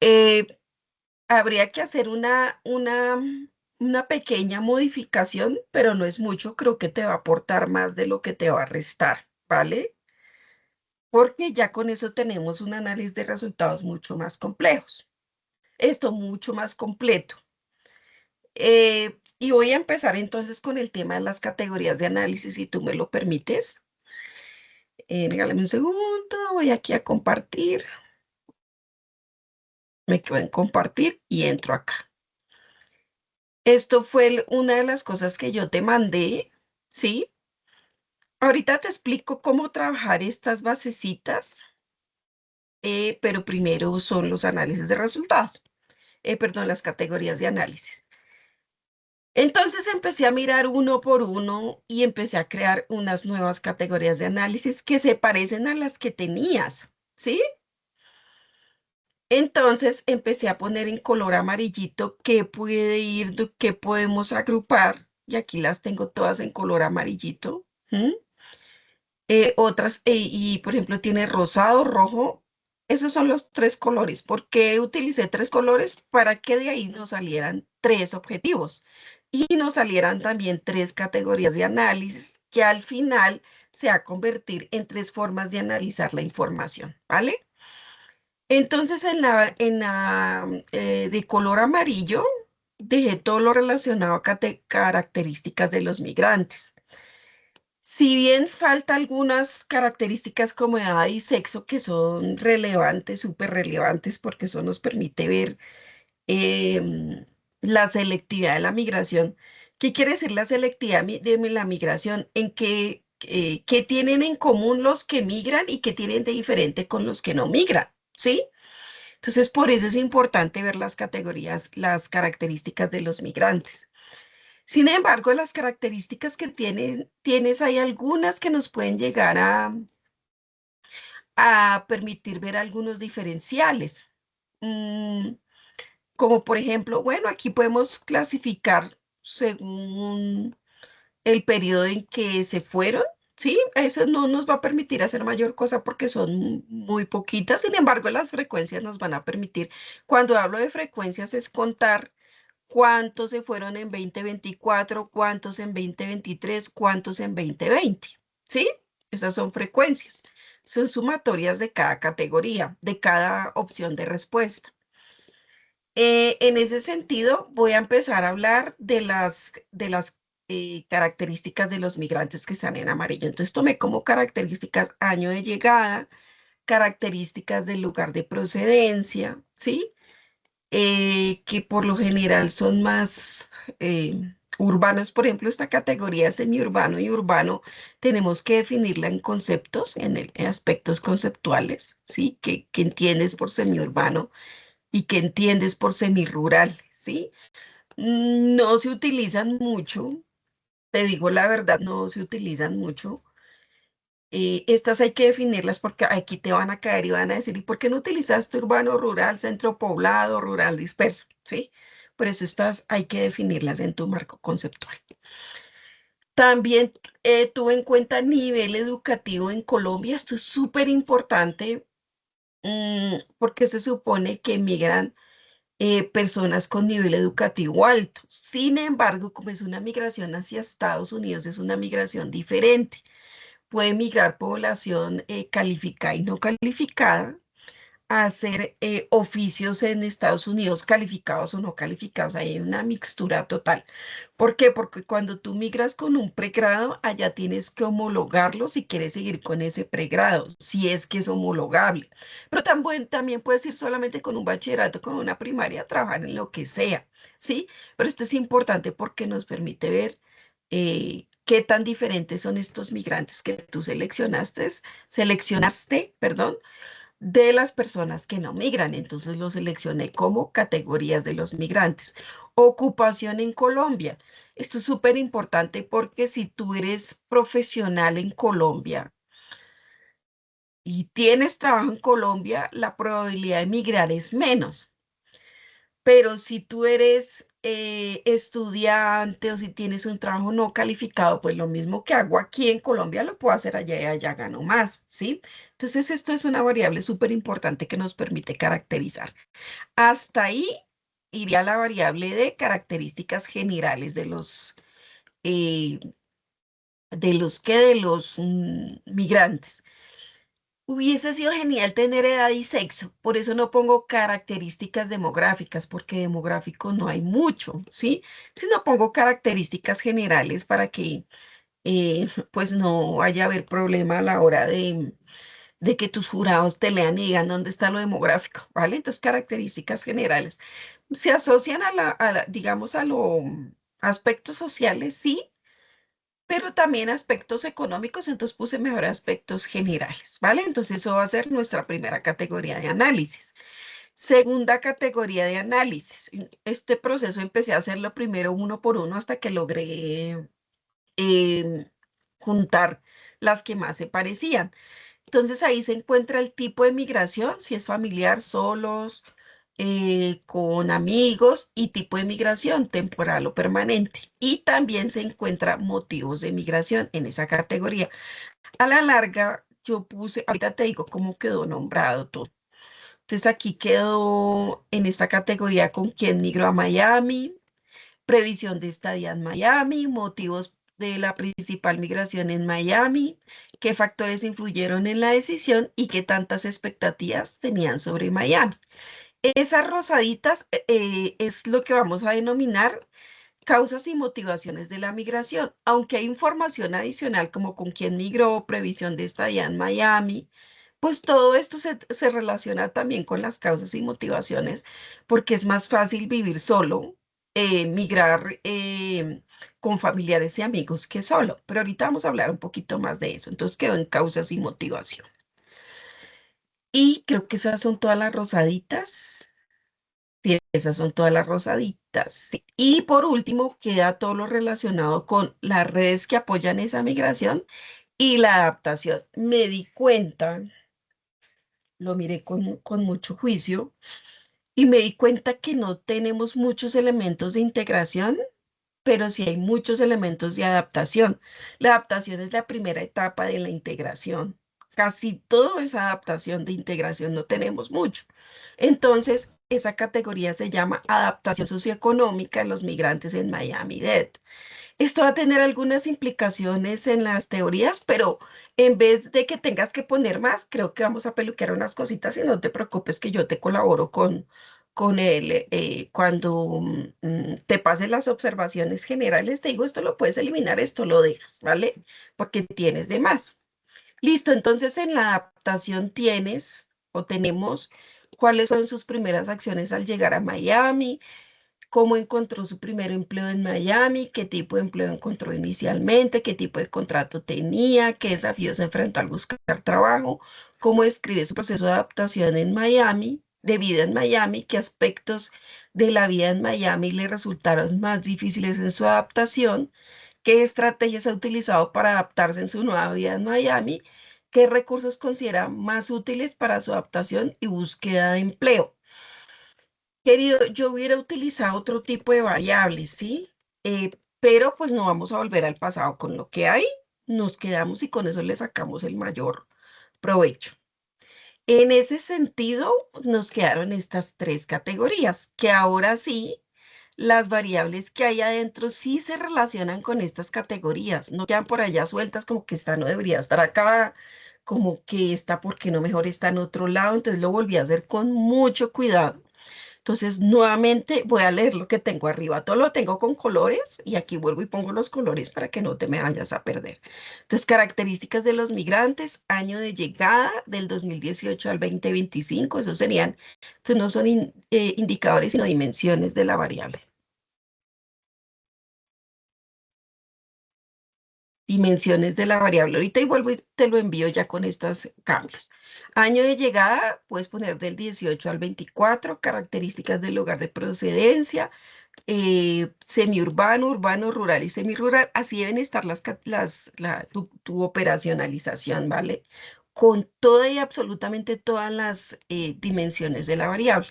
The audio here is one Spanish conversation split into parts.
Eh, Habría que hacer una pequeña modificación, pero no es mucho, creo que te va a aportar más de lo que te va a restar, ¿vale? Porque ya con eso tenemos un análisis de resultados mucho más complejos, esto mucho más completo. Y voy a empezar entonces con el tema de las categorías de análisis, si tú me lo permites. Regálame un segundo, voy aquí a compartir, me quedo en compartir y entro acá. Esto fue una de las cosas que yo te mandé, ¿sí? Ahorita te explico cómo trabajar estas basecitas, pero primero son los análisis de resultados, perdón, las categorías de análisis. Entonces empecé a mirar uno por uno y empecé a crear unas nuevas categorías de análisis que se parecen a las que tenías, ¿sí? Entonces empecé a poner en color amarillito qué puede ir, qué podemos agrupar, y aquí las tengo todas en color amarillito. ¿M? Otras, y por ejemplo, tiene rosado, rojo. Esos son los tres colores. ¿Por qué utilicé tres colores? Para que de ahí nos salieran tres objetivos y nos salieran también tres categorías de análisis que al final se va a convertir en tres formas de analizar la información, ¿vale? Entonces, de color amarillo, dejé todo lo relacionado a características de los migrantes. Si bien falta algunas características como edad y sexo que son relevantes, súper relevantes, porque eso nos permite ver la selectividad de la migración. ¿Qué quiere decir la selectividad de la migración? En qué tienen en común los que migran y qué tienen de diferente con los que no migran, ¿sí? Entonces, por eso es importante ver las categorías, las características de los migrantes. Sin embargo, las características que tienes, hay algunas que nos pueden llegar a permitir ver algunos diferenciales. Mm, Como por ejemplo, bueno, aquí podemos clasificar según el periodo en que se fueron, ¿sí? Eso no nos va a permitir hacer mayor cosa porque son muy poquitas. Sin embargo, las frecuencias nos van a permitir. Cuando hablo de frecuencias es contar cuántos se fueron en 2024, cuántos en 2023, cuántos en 2020, ¿sí? Esas son frecuencias. Son sumatorias de cada categoría, de cada opción de respuesta. En ese sentido, voy a empezar a hablar de las características de los migrantes que están en amarillo. Entonces, tomé como características año de llegada, características del lugar de procedencia, ¿sí? Que por lo general son más urbanos. Por ejemplo, esta categoría semiurbano y urbano tenemos que definirla en conceptos, en aspectos conceptuales, ¿sí? ¿Qué entiendes por semiurbano y qué entiendes por semirural, ¿sí? No se utilizan mucho, te digo la verdad, no se utilizan mucho. Estas hay que definirlas porque aquí te van a caer y van a decir, ¿y por qué no utilizaste urbano, rural, centro poblado, rural disperso? ¿Sí? Por eso estas hay que definirlas en tu marco conceptual. También tuve en cuenta nivel educativo en Colombia. Esto es súper importante porque se supone que migran personas con nivel educativo alto. Sin embargo, como es una migración hacia Estados Unidos, es una migración diferente. Puede migrar población calificada y no calificada a hacer oficios en Estados Unidos, calificados o no calificados. Ahí hay una mixtura total. ¿Por qué? Porque cuando tú migras con un pregrado, allá tienes que homologarlo si quieres seguir con ese pregrado, si es que es homologable. Pero también puedes ir solamente con un bachillerato, con una primaria, a trabajar en lo que sea, ¿sí? Pero esto es importante porque nos permite ver qué tan diferentes son estos migrantes que tú seleccionaste, perdón, de las personas que no migran. Entonces lo seleccioné como categorías de los migrantes. Ocupación en Colombia. Esto es súper importante porque si tú eres profesional en Colombia y tienes trabajo en Colombia, la probabilidad de migrar es menos. Pero si tú eres estudiante o si tienes un trabajo no calificado, pues lo mismo que hago aquí en Colombia lo puedo hacer allá y allá gano más, ¿sí? Entonces esto es una variable súper importante que nos permite caracterizar. Hasta ahí iría la variable de características generales eh, de los migrantes. Hubiese sido genial tener edad y sexo, por eso no pongo características demográficas, porque demográfico no hay mucho, ¿sí? Sino pongo características generales para que pues no vaya a haber problema a la hora de que tus jurados te lean y digan dónde está lo demográfico, ¿vale? Entonces, características generales. Se asocian digamos, a los aspectos sociales, sí, pero también aspectos económicos, entonces puse mejor aspectos generales, ¿vale? Entonces eso va a ser nuestra primera categoría de análisis. Segunda categoría de análisis. Este proceso empecé a hacerlo primero uno por uno hasta que logré em, juntar las que más se parecían. Entonces ahí se encuentra el tipo de migración, si es familiar, solos, con amigos y tipo de migración, temporal o permanente. Y también se encuentran motivos de migración en esa categoría. A la larga, yo puse, ahorita te digo cómo quedó nombrado todo. Entonces aquí quedó en esta categoría con quién migró a Miami, previsión de estadía en Miami, motivos de la principal migración en Miami, qué factores influyeron en la decisión y qué tantas expectativas tenían sobre Miami. Esas rosaditas es lo que vamos a denominar causas y motivaciones de la migración, aunque hay información adicional como con quién migró, previsión de estadía en Miami, pues todo esto se relaciona también con las causas y motivaciones, porque es más fácil vivir solo, migrar con familiares y amigos que solo. Pero ahorita vamos a hablar un poquito más de eso. Entonces quedó en causas y motivación. Y creo que esas son todas las rosaditas. Sí, esas son todas las rosaditas. Sí. Y por último, queda todo lo relacionado con las redes que apoyan esa migración y la adaptación. Me di cuenta, lo miré con mucho juicio y me di cuenta que no tenemos muchos elementos de integración, pero sí hay muchos elementos de adaptación. La adaptación es la primera etapa de la integración. Casi todo es adaptación de integración, no tenemos mucho. Entonces, esa categoría se llama adaptación socioeconómica de los migrantes en Miami-Dade. Esto va a tener algunas implicaciones en las teorías, pero en vez de que tengas que poner más, creo que vamos a peluquear unas cositas y no te preocupes que yo te colaboro con él. Cuando te pasen las observaciones generales, te digo, esto lo puedes eliminar, esto lo dejas, ¿vale? Porque tienes de más. Listo, entonces en la adaptación tienes o tenemos cuáles fueron sus primeras acciones al llegar a Miami, cómo encontró su primer empleo en Miami, qué tipo de empleo encontró inicialmente, qué tipo de contrato tenía, qué desafíos se enfrentó al buscar trabajo, cómo describe su proceso de adaptación en Miami, de vida en Miami, qué aspectos de la vida en Miami le resultaron más difíciles en su adaptación, qué estrategias ha utilizado para adaptarse en su nueva vida en Miami, qué recursos considera más útiles para su adaptación y búsqueda de empleo. Querido, yo hubiera utilizado otro tipo de variables, ¿sí? Pero pues no vamos a volver al pasado con lo que hay, nos quedamos y con eso le sacamos el mayor provecho. En ese sentido, nos quedaron estas tres categorías, que ahora sí, las variables que hay adentro sí se relacionan con estas categorías, no quedan por allá sueltas como que esta no debería estar acá, como que esta porque no mejor está en otro lado, entonces lo volví a hacer con mucho cuidado. Entonces, nuevamente voy a leer lo que tengo arriba. Todo lo tengo con colores y aquí vuelvo y pongo los colores para que no te me vayas a perder. Entonces, características de los migrantes, año de llegada del 2018 al 2025. Esos serían, estos no son indicadores, sino dimensiones de la variable. Dimensiones de la variable. Ahorita y vuelvo y te lo envío ya con estos cambios. Año de llegada, puedes poner del 18 al 24, características del lugar de procedencia, semiurbano, urbano, rural y semirural. Así deben estar tu operacionalización, ¿vale? con toda y absolutamente todas las dimensiones de la variable.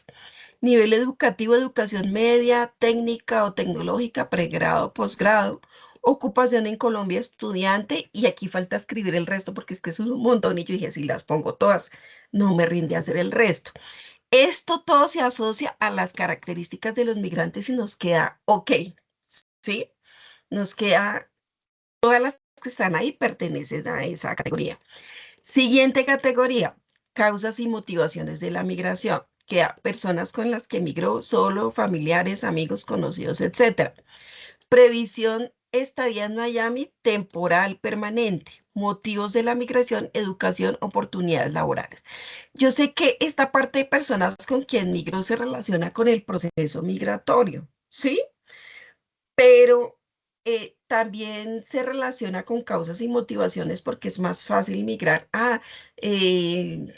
Nivel educativo, educación media, técnica o tecnológica, pregrado, posgrado. Ocupación en Colombia, estudiante. Y aquí falta escribir el resto porque es que es un montón. Y yo dije, si las pongo todas, no me rinde hacer el resto. Esto todo se asocia a las características de los migrantes y nos queda ok, ¿sí? Nos queda, todas las que están ahí pertenecen a esa categoría. Siguiente categoría, causas y motivaciones de la migración, que a personas con las que migró, solo familiares, amigos, conocidos, etcétera. Previsión, estadía en Miami, temporal, permanente. Motivos de la migración, educación, oportunidades laborales. Yo sé que esta parte de personas con quien migró se relaciona con el proceso migratorio, ¿sí? Pero también se relaciona con causas y motivaciones porque es más fácil migrar.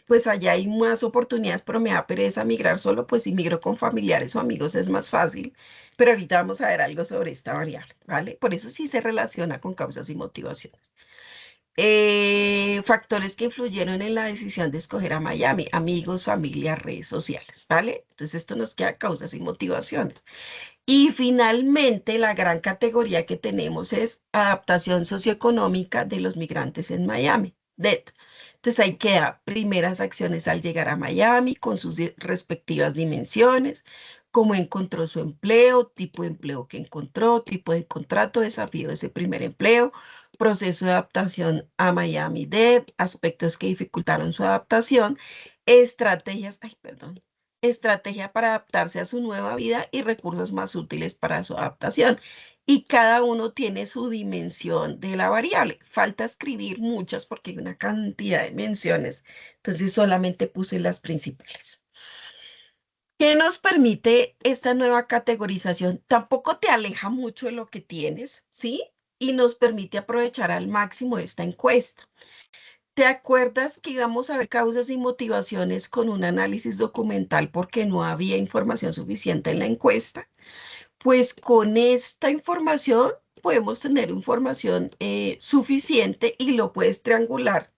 Pues allá hay más oportunidades, pero me da pereza migrar solo, pues si migro con familiares o amigos es más fácil. Pero ahorita vamos a ver algo sobre esta variable, ¿vale? Por eso sí se relaciona con causas y motivaciones. Factores que influyeron en la decisión de escoger a Miami, amigos, familia, redes sociales, ¿vale? Entonces esto nos queda causas y motivaciones. Y finalmente, la gran categoría que tenemos es adaptación socioeconómica de los migrantes en Miami, DET. Entonces ahí queda primeras acciones al llegar a Miami con sus respectivas dimensiones, cómo encontró su empleo, tipo de empleo que encontró, tipo de contrato, desafío de ese primer empleo, proceso de adaptación a Miami DET, aspectos que dificultaron su adaptación, estrategias, ay, perdón, estrategia para adaptarse a su nueva vida y recursos más útiles para su adaptación. Y cada uno tiene su dimensión de la variable. Falta escribir muchas porque hay una cantidad de menciones. Entonces solamente puse las principales. ¿Qué nos permite esta nueva categorización? Tampoco te aleja mucho de lo que tienes, ¿sí? Y nos permite aprovechar al máximo esta encuesta. ¿Te acuerdas que íbamos a ver causas y motivaciones con un análisis documental porque no había información suficiente en la encuesta? Pues con esta información podemos tener información suficiente y lo puedes triangular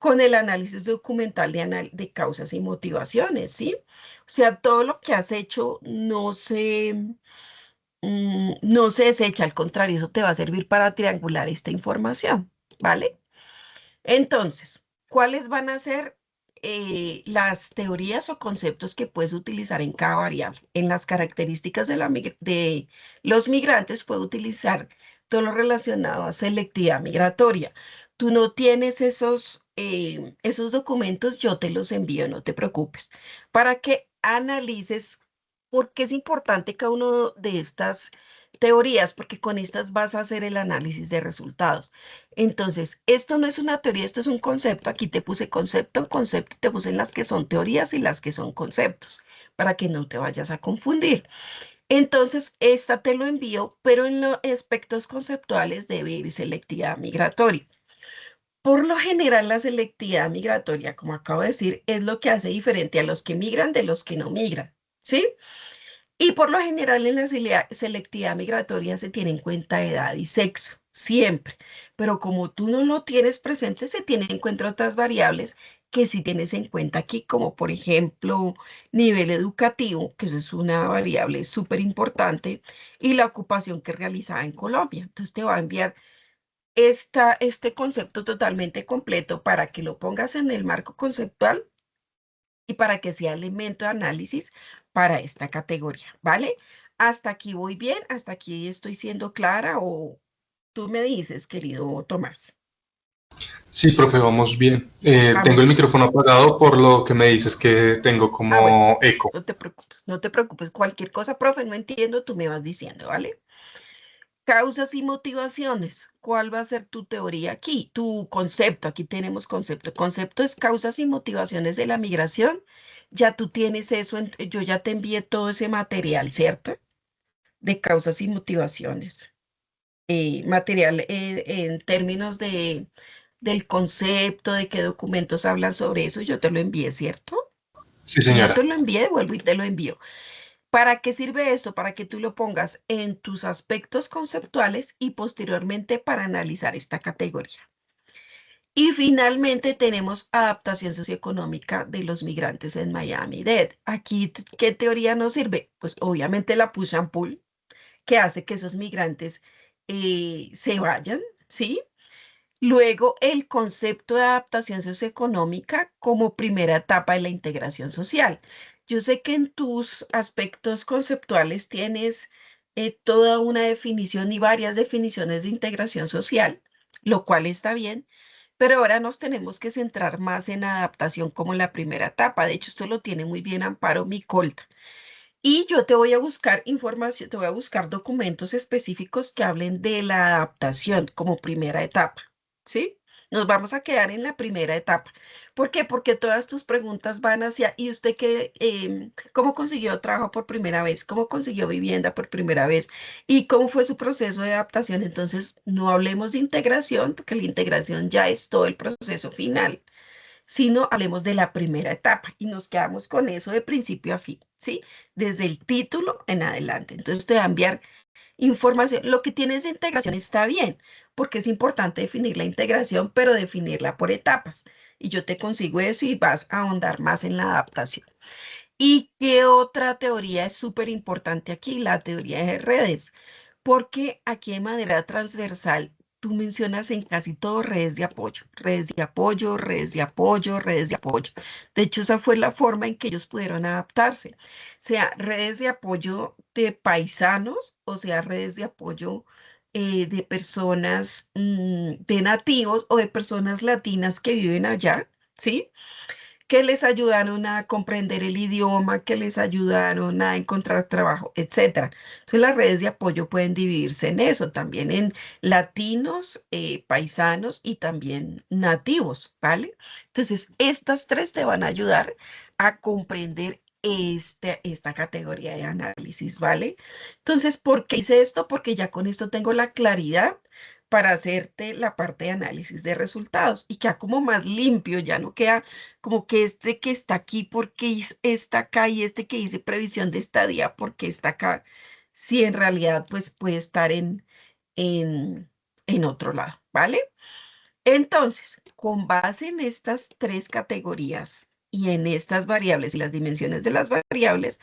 con el análisis documental de causas y motivaciones, ¿sí? O sea, todo lo que has hecho no se desecha, al contrario, eso te va a servir para triangular esta información, ¿vale? Entonces, ¿cuáles van a ser las teorías o conceptos que puedes utilizar en cada variable? En las características de los migrantes puedo utilizar todo lo relacionado a selectividad migratoria. Tú no tienes esos documentos, yo te los envío, no te preocupes, para que analices por qué es importante cada uno de estas teorías, porque con estas vas a hacer el análisis de resultados. Entonces, esto no es una teoría, esto es un concepto. Aquí te puse concepto, concepto, y te puse las que son teorías y las que son conceptos, para que no te vayas a confundir. Entonces, esta te lo envío, pero en los aspectos conceptuales debe ir selectividad migratoria. Por lo general, la selectividad migratoria, como acabo de decir, es lo que hace diferente a los que migran de los que no migran, ¿sí? Y por lo general en la selectividad migratoria se tiene en cuenta edad y sexo, siempre. Pero como tú no lo tienes presente, se tienen en cuenta otras variables que sí tienes en cuenta aquí, como por ejemplo nivel educativo, que eso es una variable súper importante, y la ocupación que realizaba en Colombia. Entonces te va a enviar este concepto totalmente completo para que lo pongas en el marco conceptual y para que sea elemento de análisis para esta categoría, ¿vale? Hasta aquí voy bien, hasta aquí estoy siendo clara o tú me dices, querido Tomás. Sí, profe, vamos bien. Tengo Vamos el bien. micrófono apagado por lo que me dices que tengo Bueno, como eco. no te preocupes, no te preocupes. Cualquier cosa, profe, no entiendo, tú me vas diciendo, ¿vale? Causas y motivaciones. ¿Cuál va a ser tu teoría aquí? Tu concepto, aquí tenemos concepto. Concepto es causas y motivaciones de la migración. Ya tú tienes eso, yo ya te envié todo ese material, ¿cierto? De causas y motivaciones. Material en términos del concepto, de qué documentos hablan sobre eso, yo te lo envié, ¿cierto? Sí, Si no señora. te lo envié, vuelvo y te lo envío. ¿Para qué sirve esto? Para que tú lo pongas en tus aspectos conceptuales y posteriormente para analizar esta categoría. Y finalmente tenemos adaptación socioeconómica de los migrantes en Miami-Dade. Aquí, ¿qué teoría nos sirve? Pues obviamente la push and pull, que hace que esos migrantes se vayan, ¿sí? Luego, el concepto de adaptación socioeconómica como primera etapa de la integración social. Yo sé que en tus aspectos conceptuales tienes toda una definición y varias definiciones de integración social, lo cual está bien, pero ahora nos tenemos que centrar más en adaptación como la primera etapa. De hecho, esto lo tiene muy bien Amparo Micolta. Y yo te voy a buscar información, te voy a buscar documentos específicos que hablen de la adaptación como primera etapa, ¿sí? Nos vamos a quedar en la primera etapa. ¿Por qué? Porque todas tus preguntas van hacia, ¿y usted qué, cómo consiguió trabajo por primera vez? ¿Cómo consiguió vivienda por primera vez? ¿Y cómo fue su proceso de adaptación? Entonces, no hablemos de integración, porque la integración ya es todo el proceso final, sino hablemos de la primera etapa y nos quedamos con eso de principio a fin, ¿sí? Desde el título en adelante. Entonces te voy a enviar información. Lo que tienes de integración está bien, porque es importante definir la integración, pero definirla por etapas. Y yo te consigo eso y vas a ahondar más en la adaptación. ¿Y qué otra teoría es súper importante aquí? La teoría de redes, porque aquí de manera transversal tú mencionas en casi todo redes de apoyo, redes de apoyo, redes de apoyo, redes de apoyo. De hecho, esa fue la forma en que ellos pudieron adaptarse. Sea redes de apoyo de paisanos, o sea, redes de apoyo de personas, de nativos o de personas latinas que viven allá, ¿sí? Que les ayudaron a comprender el idioma, que les ayudaron a encontrar trabajo, etcétera. Entonces, las redes de apoyo pueden dividirse en eso, también en latinos, paisanos y también nativos, ¿vale? Entonces, estas tres te van a ayudar a comprender esta categoría de análisis, ¿vale? Entonces, ¿por qué hice esto? Porque ya con esto tengo la claridad para hacerte la parte de análisis de resultados y queda como más limpio, ya no queda como que este que está aquí, porque está acá? Y este que dice previsión de estadía, porque está acá? Si en realidad pues puede estar en, en otro lado, ¿vale? Entonces, con base en estas tres categorías y en estas variables y las dimensiones de las variables,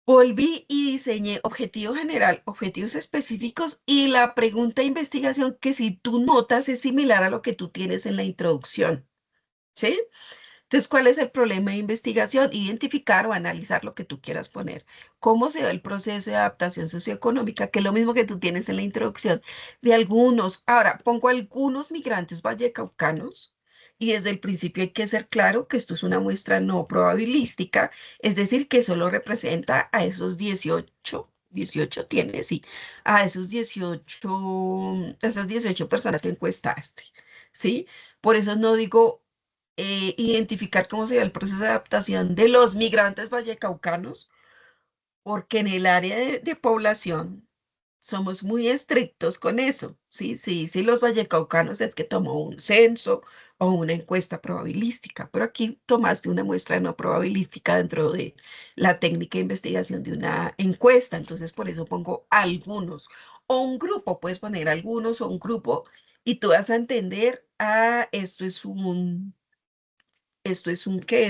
volví y diseñé objetivo general, objetivos específicos y la pregunta de investigación que si tú notas es similar a lo que tú tienes en la introducción, ¿sí? Entonces, ¿cuál es el problema de investigación? Identificar o analizar lo que tú quieras poner. ¿Cómo se da el proceso de adaptación socioeconómica? Que es lo mismo que tú tienes en la introducción de algunos. Ahora, pongo algunos migrantes vallecaucanos y desde el principio hay que ser claro que esto es una muestra no probabilística, es decir, que solo representa a esos 18 tiene, sí, a esos 18, esas 18 personas que encuestaste, ¿sí? Por eso no digo identificar cómo se da el proceso de adaptación de los migrantes vallecaucanos, porque en el área de población somos muy estrictos con eso. Sí, sí, sí, los vallecaucanos es que tomó un censo o una encuesta probabilística, pero aquí tomaste una muestra no probabilística dentro de la técnica de investigación de una encuesta, entonces por eso pongo algunos o un grupo, puedes poner algunos o un grupo y tú vas a entender, ah, esto es un qué,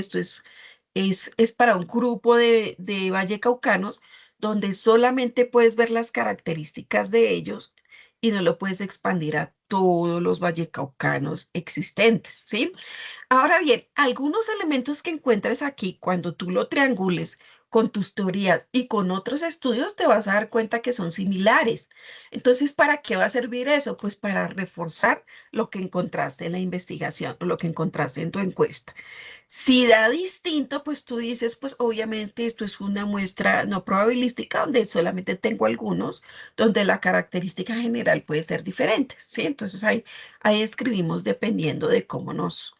es para un grupo de vallecaucanos donde solamente puedes ver las características de ellos y no lo puedes expandir a todos los vallecaucanos existentes, ¿sí? Ahora bien, algunos elementos que encuentres aquí, cuando tú lo triangules con tus teorías y con otros estudios, te vas a dar cuenta que son similares. Entonces, ¿para qué va a servir eso? Pues para reforzar lo que encontraste en la investigación o lo que encontraste en tu encuesta. Si da distinto, pues tú dices, pues obviamente esto es una muestra no probabilística donde solamente tengo algunos, donde la característica general puede ser diferente, ¿sí? Entonces ahí escribimos dependiendo de cómo nos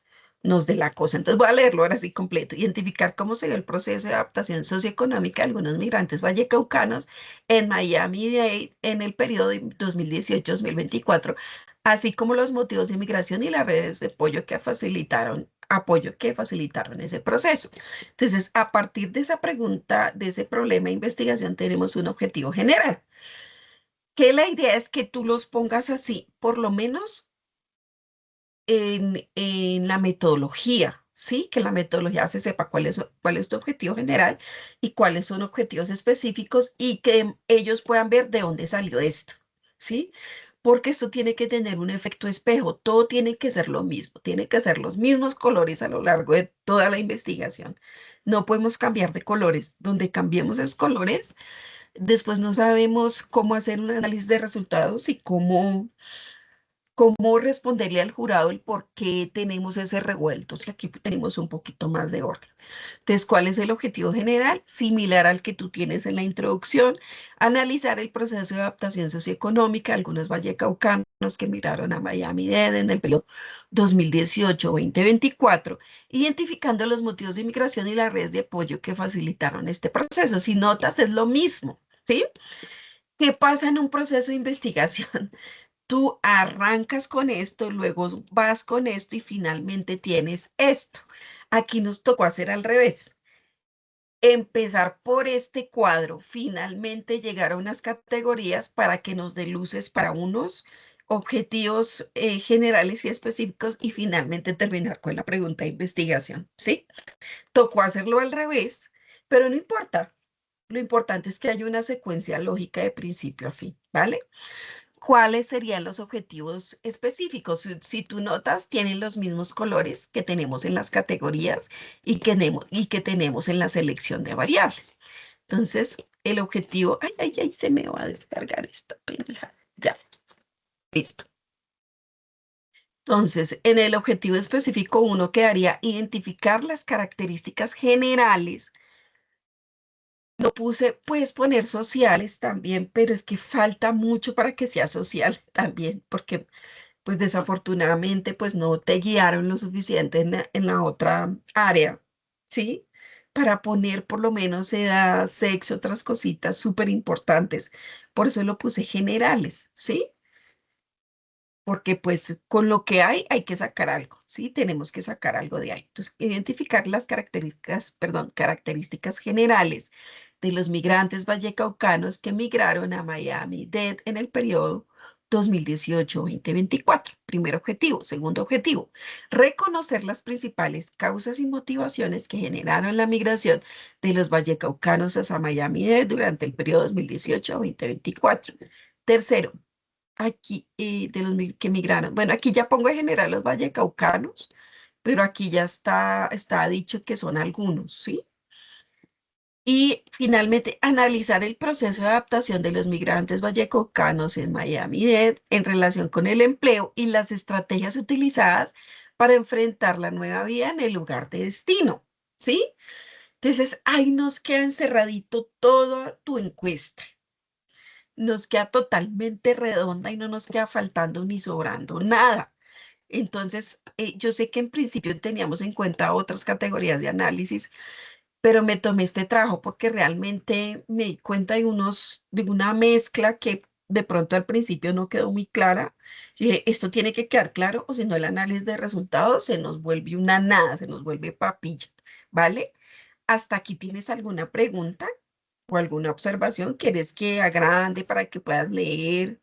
dé la cosa. Entonces voy a leerlo ahora sí completo. Identificar cómo se dio el proceso de adaptación socioeconómica de algunos migrantes vallecaucanos en Miami-Dade en el periodo de 2018-2024, así como los motivos de migración y las redes de apoyo que facilitaron ese proceso. Entonces, a partir de esa pregunta, de ese problema de investigación, tenemos un objetivo general, que la idea es que tú los pongas así, por lo menos en la metodología, ¿sí? Que la metodología se sepa cuál es tu objetivo general y cuáles son objetivos específicos y que ellos puedan ver de dónde salió esto, ¿sí? Porque esto tiene que tener un efecto espejo, todo tiene que ser lo mismo, tiene que ser los mismos colores a lo largo de toda la investigación. No podemos cambiar de colores. Donde cambiemos esos colores, después no sabemos cómo hacer un análisis de resultados y cómo responderle al jurado el por qué tenemos ese revuelto, si aquí tenemos un poquito más de orden. Entonces, ¿cuál es el objetivo general? Similar al que tú tienes en la introducción, analizar el proceso de adaptación socioeconómica de algunos vallecaucanos que migraron a Miami-Dade en el periodo 2018-2024, identificando los motivos de inmigración y las redes de apoyo que facilitaron este proceso. Si notas, es lo mismo, ¿sí? ¿Qué pasa en un proceso de investigación? Tú arrancas con esto, luego vas con esto y finalmente tienes esto. Aquí nos tocó hacer al revés. Empezar por este cuadro, finalmente llegar a unas categorías para que nos dé luces para unos objetivos generales y específicos y finalmente terminar con la pregunta de investigación, ¿sí? Tocó hacerlo al revés, pero no importa. Lo importante es que haya una secuencia lógica de principio a fin, ¿vale? ¿Cuáles serían los objetivos específicos? Si tú notas, tienen los mismos colores que tenemos en las categorías y que tenemos en la selección de variables. Entonces, el objetivo, ay, ay, ay, se me va a descargar esta pendeja. Ya, listo. Entonces, en el objetivo específico, uno quedaría identificar las características generales. Lo puse, puedes poner sociales también, pero es que falta mucho para que sea social también, porque pues desafortunadamente pues no te guiaron lo suficiente en la otra área, ¿sí? Para poner por lo menos edad, sexo, otras cositas súper importantes. Por eso lo puse generales, ¿sí? Porque pues con lo que hay que sacar algo, ¿sí? Tenemos que sacar algo de ahí. Entonces, identificar las características, perdón, características generales de los migrantes vallecaucanos que migraron a Miami-Dade en el periodo 2018-2024. Primer objetivo. Segundo objetivo, reconocer las principales causas y motivaciones que generaron la migración de los vallecaucanos hacia Miami-Dade durante el periodo 2018-2024. Tercero, aquí de los que migraron. Bueno, aquí ya pongo en general los vallecaucanos, pero aquí ya está dicho que son algunos, ¿sí? Y finalmente, analizar el proceso de adaptación de los migrantes vallecaucanos en Miami-Dade en relación con el empleo y las estrategias utilizadas para enfrentar la nueva vida en el lugar de destino, ¿sí? Entonces, ahí nos queda encerradito toda tu encuesta. Nos queda totalmente redonda y no nos queda faltando ni sobrando nada. Entonces, yo sé que en principio teníamos en cuenta otras categorías de análisis, pero me tomé este trabajo porque realmente me di cuenta de una mezcla que de pronto al principio no quedó muy clara. Yo dije, esto tiene que quedar claro o si no el análisis de resultados se nos vuelve una nada, se nos vuelve papilla, ¿vale? ¿Hasta aquí tienes alguna pregunta o alguna observación? ¿Quieres que agrande para que puedas leer?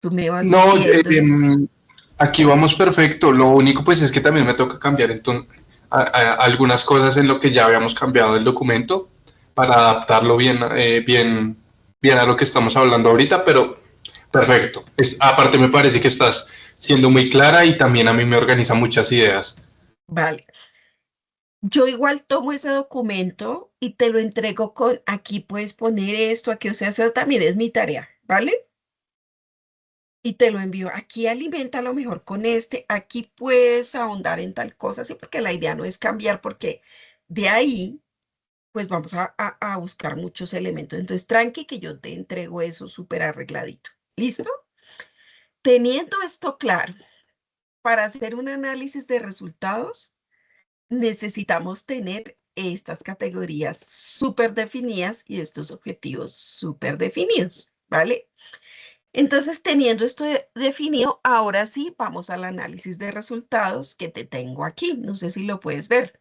Tú me vas No, diciendo. aquí vamos perfecto. Lo único pues es que también me toca cambiar entonces algunas cosas en lo que ya habíamos cambiado del documento para adaptarlo bien a lo que estamos hablando ahorita, pero perfecto. Aparte me parece que estás siendo muy clara y también a mí me organiza muchas ideas. Vale. Yo igual tomo ese documento y te lo entrego con, aquí puedes poner esto, aquí, o sea, eso también es mi tarea, ¿vale? Y te lo envío. Aquí alimenta lo mejor con este, aquí puedes ahondar en tal cosa, sí, porque la idea no es cambiar, porque de ahí, pues vamos a buscar muchos elementos. Entonces, tranqui que yo te entrego eso súper arregladito. ¿Listo? Teniendo esto claro, para hacer un análisis de resultados, necesitamos tener estas categorías súper definidas y estos objetivos súper definidos, ¿vale? Entonces, teniendo esto definido, ahora sí vamos al análisis de resultados que te tengo aquí. No sé si lo puedes ver.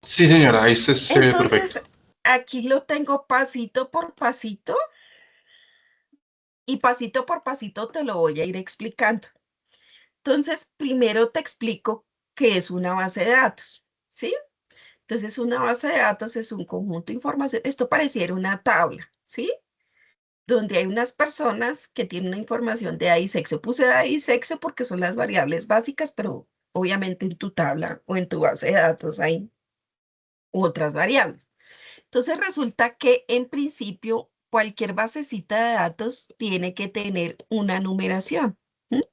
Sí, señora, ahí se ve perfecto. Entonces, aquí lo tengo pasito por pasito y pasito por pasito te lo voy a ir explicando. Entonces, primero te explico qué es una base de datos, ¿sí? Entonces, una base de datos es un conjunto de información. Esto pareciera una tabla, ¿sí? Donde hay unas personas que tienen una información de edad y sexo. Puse edad y sexo porque son las variables básicas, pero obviamente en tu tabla o en tu base de datos hay otras variables. Entonces resulta que en principio cualquier basecita de datos tiene que tener una numeración. ¿M?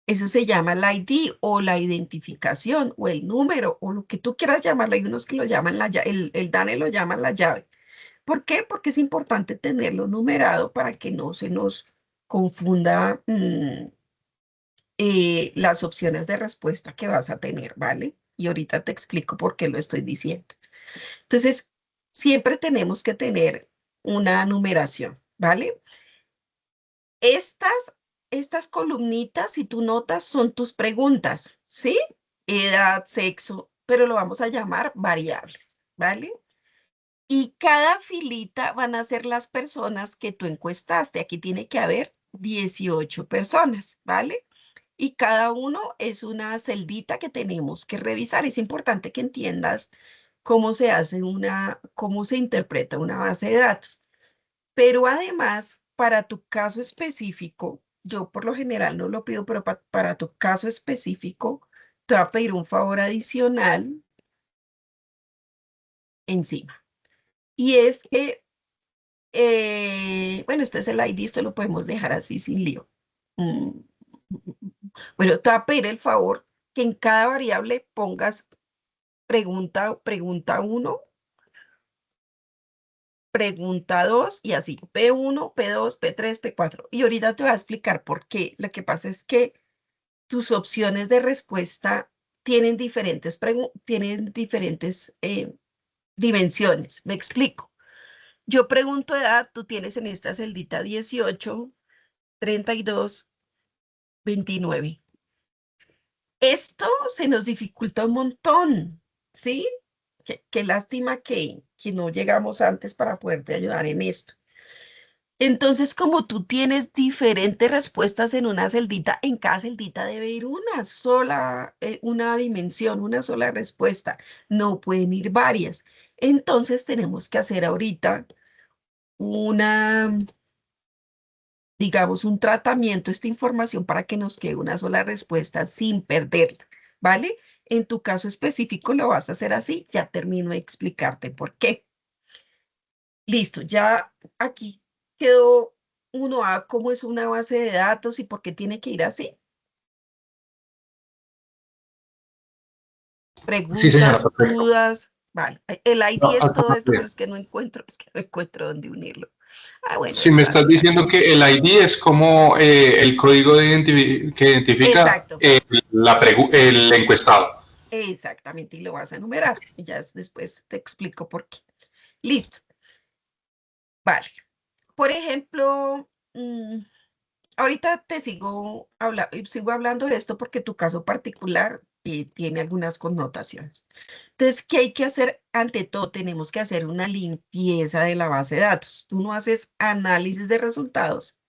Eso se llama la ID o la identificación o el número o lo que tú quieras llamarlo. Hay unos que lo llaman el DANE lo llaman la llave. ¿Por qué? Porque es importante tenerlo numerado para que no se nos confunda las opciones de respuesta que vas a tener, ¿vale? Y ahorita te explico por qué lo estoy diciendo. Entonces, siempre tenemos que tener una numeración, ¿vale? Estas, estas columnitas, si tú notas, son tus preguntas, ¿sí? Edad, sexo, pero lo vamos a llamar variables, ¿vale? Y cada filita van a ser las personas que tú encuestaste. Aquí tiene que haber 18 personas, ¿vale? Y cada uno es una celdita que tenemos que revisar. Es importante que entiendas cómo se hace cómo se interpreta una base de datos. Pero además, para tu caso específico, yo por lo general no lo pido, pero para tu caso específico, te voy a pedir un favor adicional encima. Y es que bueno, este es el ID, esto lo podemos dejar así sin lío. Mm, Bueno, te voy a pedir el favor que en cada variable pongas pregunta uno, pregunta 2 y así, P1, P2, P3, P4. Y ahorita te voy a explicar por qué. Lo que pasa es que tus opciones de respuesta tienen diferentes dimensiones. Me explico. Yo pregunto edad, tú tienes en esta celdita 18, 32, 29. Esto se nos dificulta un montón, ¿sí? Qué lástima que no llegamos antes para poderte ayudar en esto. Entonces, como tú tienes diferentes respuestas en una celdita, en cada celdita debe ir una sola, una dimensión, una sola respuesta. No pueden ir varias. Entonces, tenemos que hacer ahorita una, digamos, un tratamiento esta información para que nos quede una sola respuesta sin perderla, ¿vale? En tu caso específico lo vas a hacer así, ya termino de explicarte por qué. Listo, ya aquí quedó uno a cómo es una base de datos y por qué tiene que ir así. Sí, señora, Preguntas, perfecto. dudas, vale. El ID No, es hasta todo más esto, pero bien. es que no encuentro dónde unirlo. Ah, bueno, Si es me estás fácil diciendo aquí. que el ID es como el código que identifica Exacto, el encuestado. exactamente, y lo vas a enumerar. Y ya después te explico por qué. Listo, vale. Por ejemplo, ahorita sigo hablando de esto porque tu caso particular tiene algunas connotaciones. Entonces, ¿qué hay que hacer? Ante todo, tenemos que hacer una limpieza de la base de datos. Tú no haces análisis de resultados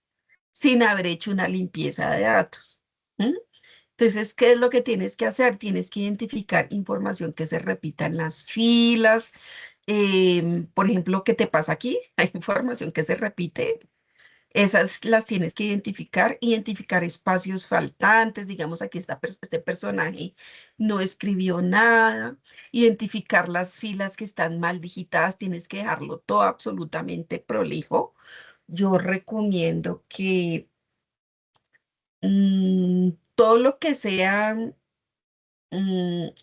sin haber hecho una limpieza de datos. ¿M? Entonces, ¿qué es lo que tienes que hacer? Tienes que identificar información que se repita en las filas. Por ejemplo, ¿qué te pasa aquí? Hay información que se repite, esas las tienes que identificar espacios faltantes, digamos, aquí este personaje no escribió nada, identificar las filas que están mal digitadas, tienes que dejarlo todo absolutamente prolijo. Yo recomiendo que todo lo que sea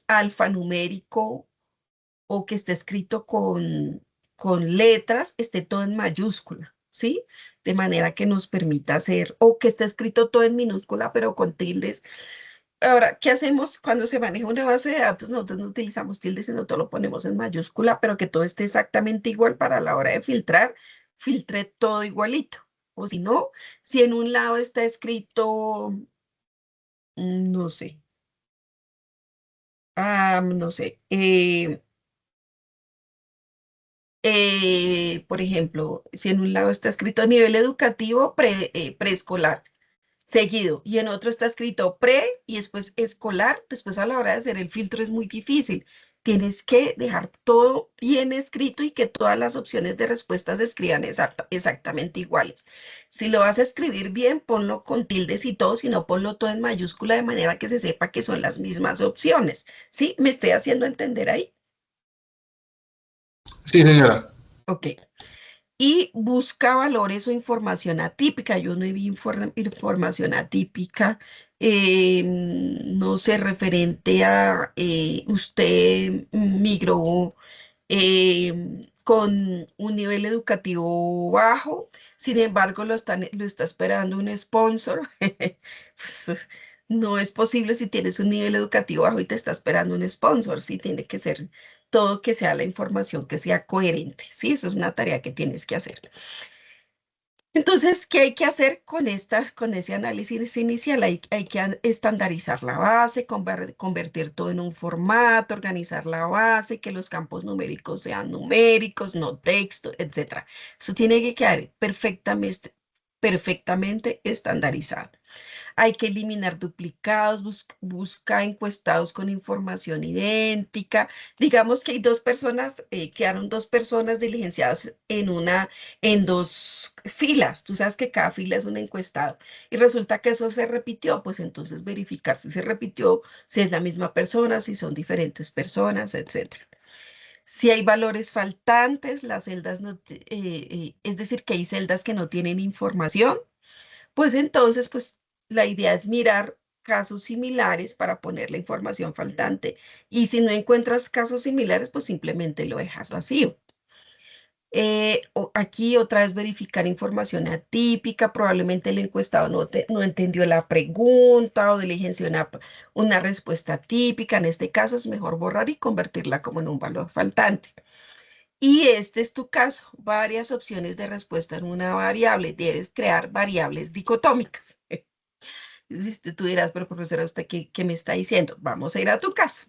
alfanumérico o que esté escrito con letras, esté todo en mayúscula, ¿sí? De manera que nos permita hacer, o que esté escrito todo en minúscula, pero con tildes. Ahora, ¿qué hacemos cuando se maneja una base de datos? Nosotros no utilizamos tildes, sino todo lo ponemos en mayúscula, pero que todo esté exactamente igual para la hora de filtrar, filtre todo igualito. O si no, si en un lado está escrito, no sé, no sé, por ejemplo, si en un lado está escrito nivel educativo preescolar, seguido, y en otro está escrito pre y después escolar, después a la hora de hacer el filtro es muy difícil. Tienes que dejar todo bien escrito y que todas las opciones de respuesta se escriban exactamente iguales. Si lo vas a escribir bien, ponlo con tildes y todo, si no, ponlo todo en mayúscula de manera que se sepa que son las mismas opciones. ¿Sí? ¿Me estoy haciendo entender ahí? Sí, señora. Ok. Y busca valores o información atípica. Yo no vi información atípica, no sé, referente a usted migró con un nivel educativo bajo, sin embargo lo está esperando un sponsor. Pues, no es posible si tienes un nivel educativo bajo y te está esperando un sponsor, sí, tiene que ser todo que sea la información que sea coherente, sí, eso es una tarea que tienes que hacer. Entonces, ¿qué hay que hacer con ese análisis inicial? Hay que estandarizar la base, convertir todo en un formato, organizar la base, que los campos numéricos sean numéricos, no texto, etcétera. Eso tiene que quedar perfectamente estandarizado. Hay que eliminar duplicados, busca encuestados con información idéntica. Digamos que hay dos personas, quedaron dos personas diligenciadas en dos filas. Tú sabes que cada fila es un encuestado y resulta que eso se repitió, pues entonces verificar si se repitió, si es la misma persona, si son diferentes personas, etcétera. Si hay valores faltantes, las celdas no, es decir, que hay celdas que no tienen información, pues entonces, pues la idea es mirar casos similares para poner la información faltante. Y si no encuentras casos similares, pues simplemente lo dejas vacío. Aquí otra vez verificar información atípica, probablemente el encuestado no entendió la pregunta o diligenció una respuesta típica. En este caso es mejor borrar y convertirla como en un valor faltante. Y este es tu caso, varias opciones de respuesta en una variable. Debes crear variables dicotómicas. Tú dirás, pero profesora, ¿usted qué me está diciendo? Vamos a ir a tu caso.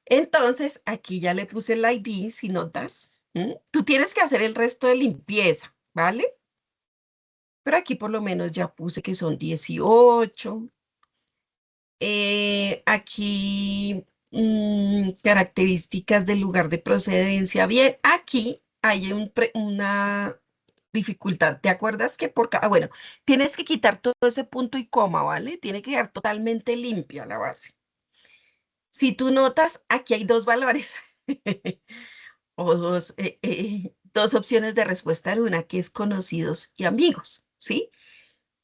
Entonces, aquí ya le puse el ID, si notas. Tú tienes que hacer el resto de limpieza, ¿vale? Pero aquí por lo menos ya puse que son 18. Aquí, características del lugar de procedencia. Bien, aquí hay una dificultad. ¿Te acuerdas que bueno, tienes que quitar todo ese punto y coma, ¿vale? Tiene que quedar totalmente limpia la base. Si tú notas, aquí hay dos valores o dos opciones de respuesta en una que es conocidos y amigos, ¿sí?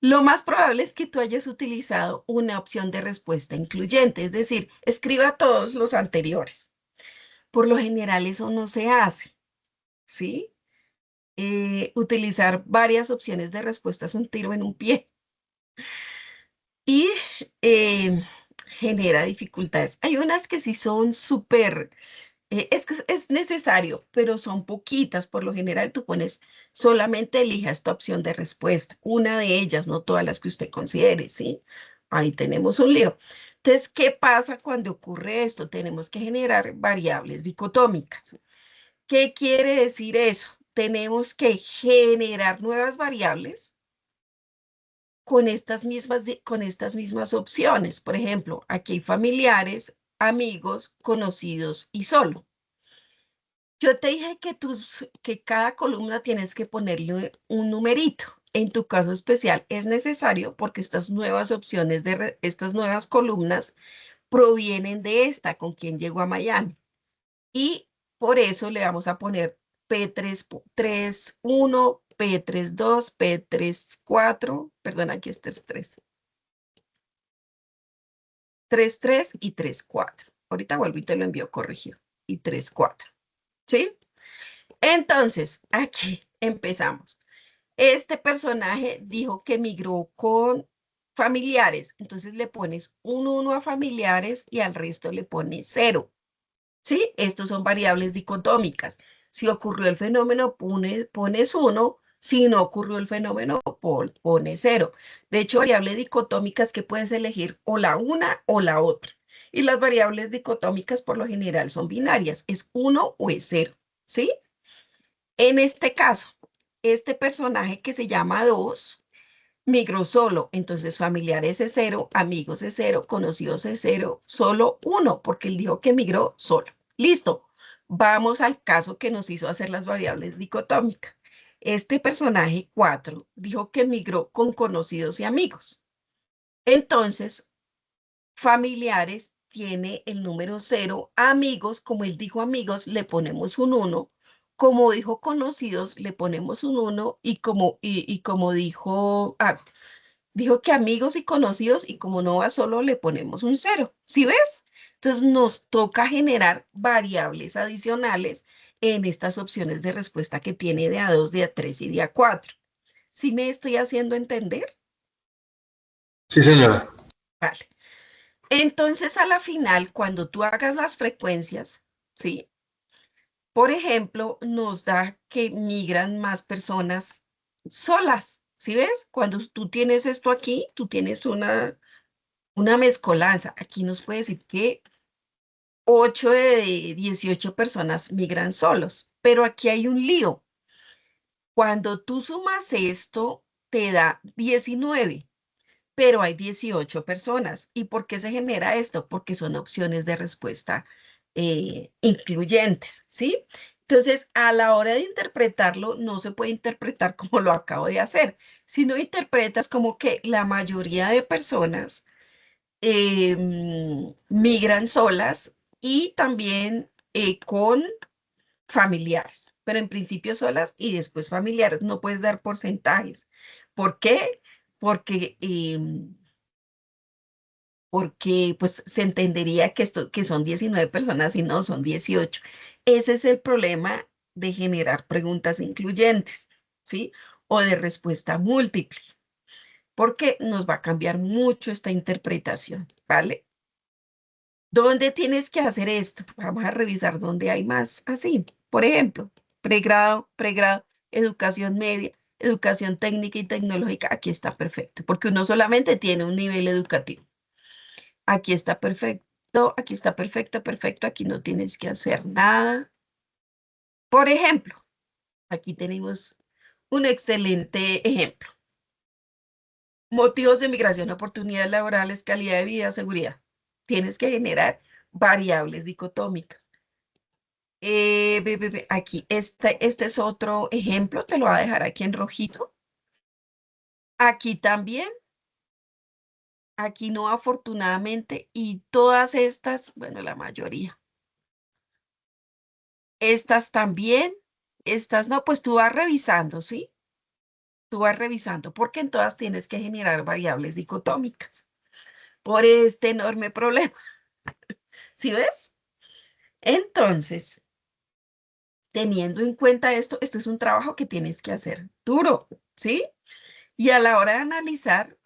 Lo más probable es que tú hayas utilizado una opción de respuesta incluyente, es decir, escriba todos los anteriores. Por lo general eso no se hace, ¿sí? Utilizar varias opciones de respuesta es un tiro en un pie y eh, genera dificultades. Hay unas que sí son súper. Es que es necesario, pero son poquitas. Por lo general, tú pones solamente elija esta opción de respuesta, una de ellas, no todas las que usted considere, ¿sí? Ahí tenemos un lío. Entonces, ¿qué pasa cuando ocurre esto? Tenemos que generar variables dicotómicas. ¿Qué quiere decir eso? Tenemos que generar nuevas variables con estas mismas opciones. Por ejemplo, aquí hay familiares, amigos, conocidos y solo. Yo te dije que cada columna tienes que ponerle un numerito. En tu caso especial es necesario porque estas nuevas opciones estas nuevas columnas provienen de esta con quien llegó a Miami. Y por eso le vamos a poner P3.1, P3.2, P3.4, perdón, aquí este es 3.3 y 3.4. Ahorita vuelvo y te lo envío corregido. Y 3.4. ¿Sí? Entonces, aquí empezamos. Este personaje dijo que migró con familiares, entonces le pones un 1 a familiares y al resto le pones 0. ¿Sí? Estos son variables dicotómicas. Si ocurrió el fenómeno, pones 1. Si no ocurrió el fenómeno, pones 0. De hecho, variables dicotómicas que puedes elegir o la una o la otra. Y las variables dicotómicas por lo general son binarias, es 1 o es 0. ¿Sí? En este caso, este personaje que se llama 2 migró solo. Entonces, familiares es 0, amigos es 0, conocidos es 0, solo 1, porque él dijo que migró solo. Listo. Vamos al caso que nos hizo hacer las variables dicotómicas. Este personaje 4 dijo que migró con conocidos y amigos. Entonces, familiares tiene el número 0, amigos, como él dijo amigos, le ponemos un 1, como dijo conocidos, le ponemos un 1 y como dijo, dijo que amigos y conocidos y como no va solo, le ponemos un 0. ¿Sí ves? Entonces nos toca generar variables adicionales en estas opciones de respuesta que tiene de A2, de A3 y de A4. ¿Sí me estoy haciendo entender? Sí, señora. Vale. Entonces, a la final, cuando tú hagas las frecuencias, ¿sí? Por ejemplo, nos da que migran más personas solas, ¿sí ves? Cuando tú tienes esto aquí, tú tienes una mezcolanza. Aquí nos puede decir que 8 de 18 personas migran solos, pero aquí hay un lío. Cuando tú sumas esto, te da 19, pero hay 18 personas. ¿Y por qué se genera esto? Porque son opciones de respuesta incluyentes, ¿sí? Entonces, a la hora de interpretarlo, no se puede interpretar como lo acabo de hacer, sino interpretas como que la mayoría de personas migran solas y también con familiares, pero en principio solas y después familiares. No puedes dar porcentajes. ¿Por qué? Porque porque pues se entendería que esto que son 19 personas y no son 18. Ese es el problema de generar preguntas incluyentes, ¿sí? O de respuesta múltiple, porque nos va a cambiar mucho esta interpretación, ¿vale? ¿Dónde tienes que hacer esto? Vamos a revisar dónde hay más. Así, por ejemplo, pregrado, educación media, educación técnica y tecnológica. Aquí está perfecto, porque uno solamente tiene un nivel educativo. Aquí está perfecto, perfecto, aquí no tienes que hacer nada. Por ejemplo, aquí tenemos un excelente ejemplo. Motivos de migración, oportunidades laborales, calidad de vida, seguridad. Tienes que generar variables dicotómicas. Aquí, este es otro ejemplo, te lo voy a dejar aquí en rojito. Aquí también, aquí no afortunadamente, y todas estas, bueno, la mayoría. Estas también, estas no, pues tú vas revisando, ¿sí? Tú vas revisando, porque en todas tienes que generar variables dicotómicas por este enorme problema, ¿sí ves? Entonces, teniendo en cuenta esto, esto es un trabajo que tienes que hacer duro, ¿sí? Y a la hora de analizar,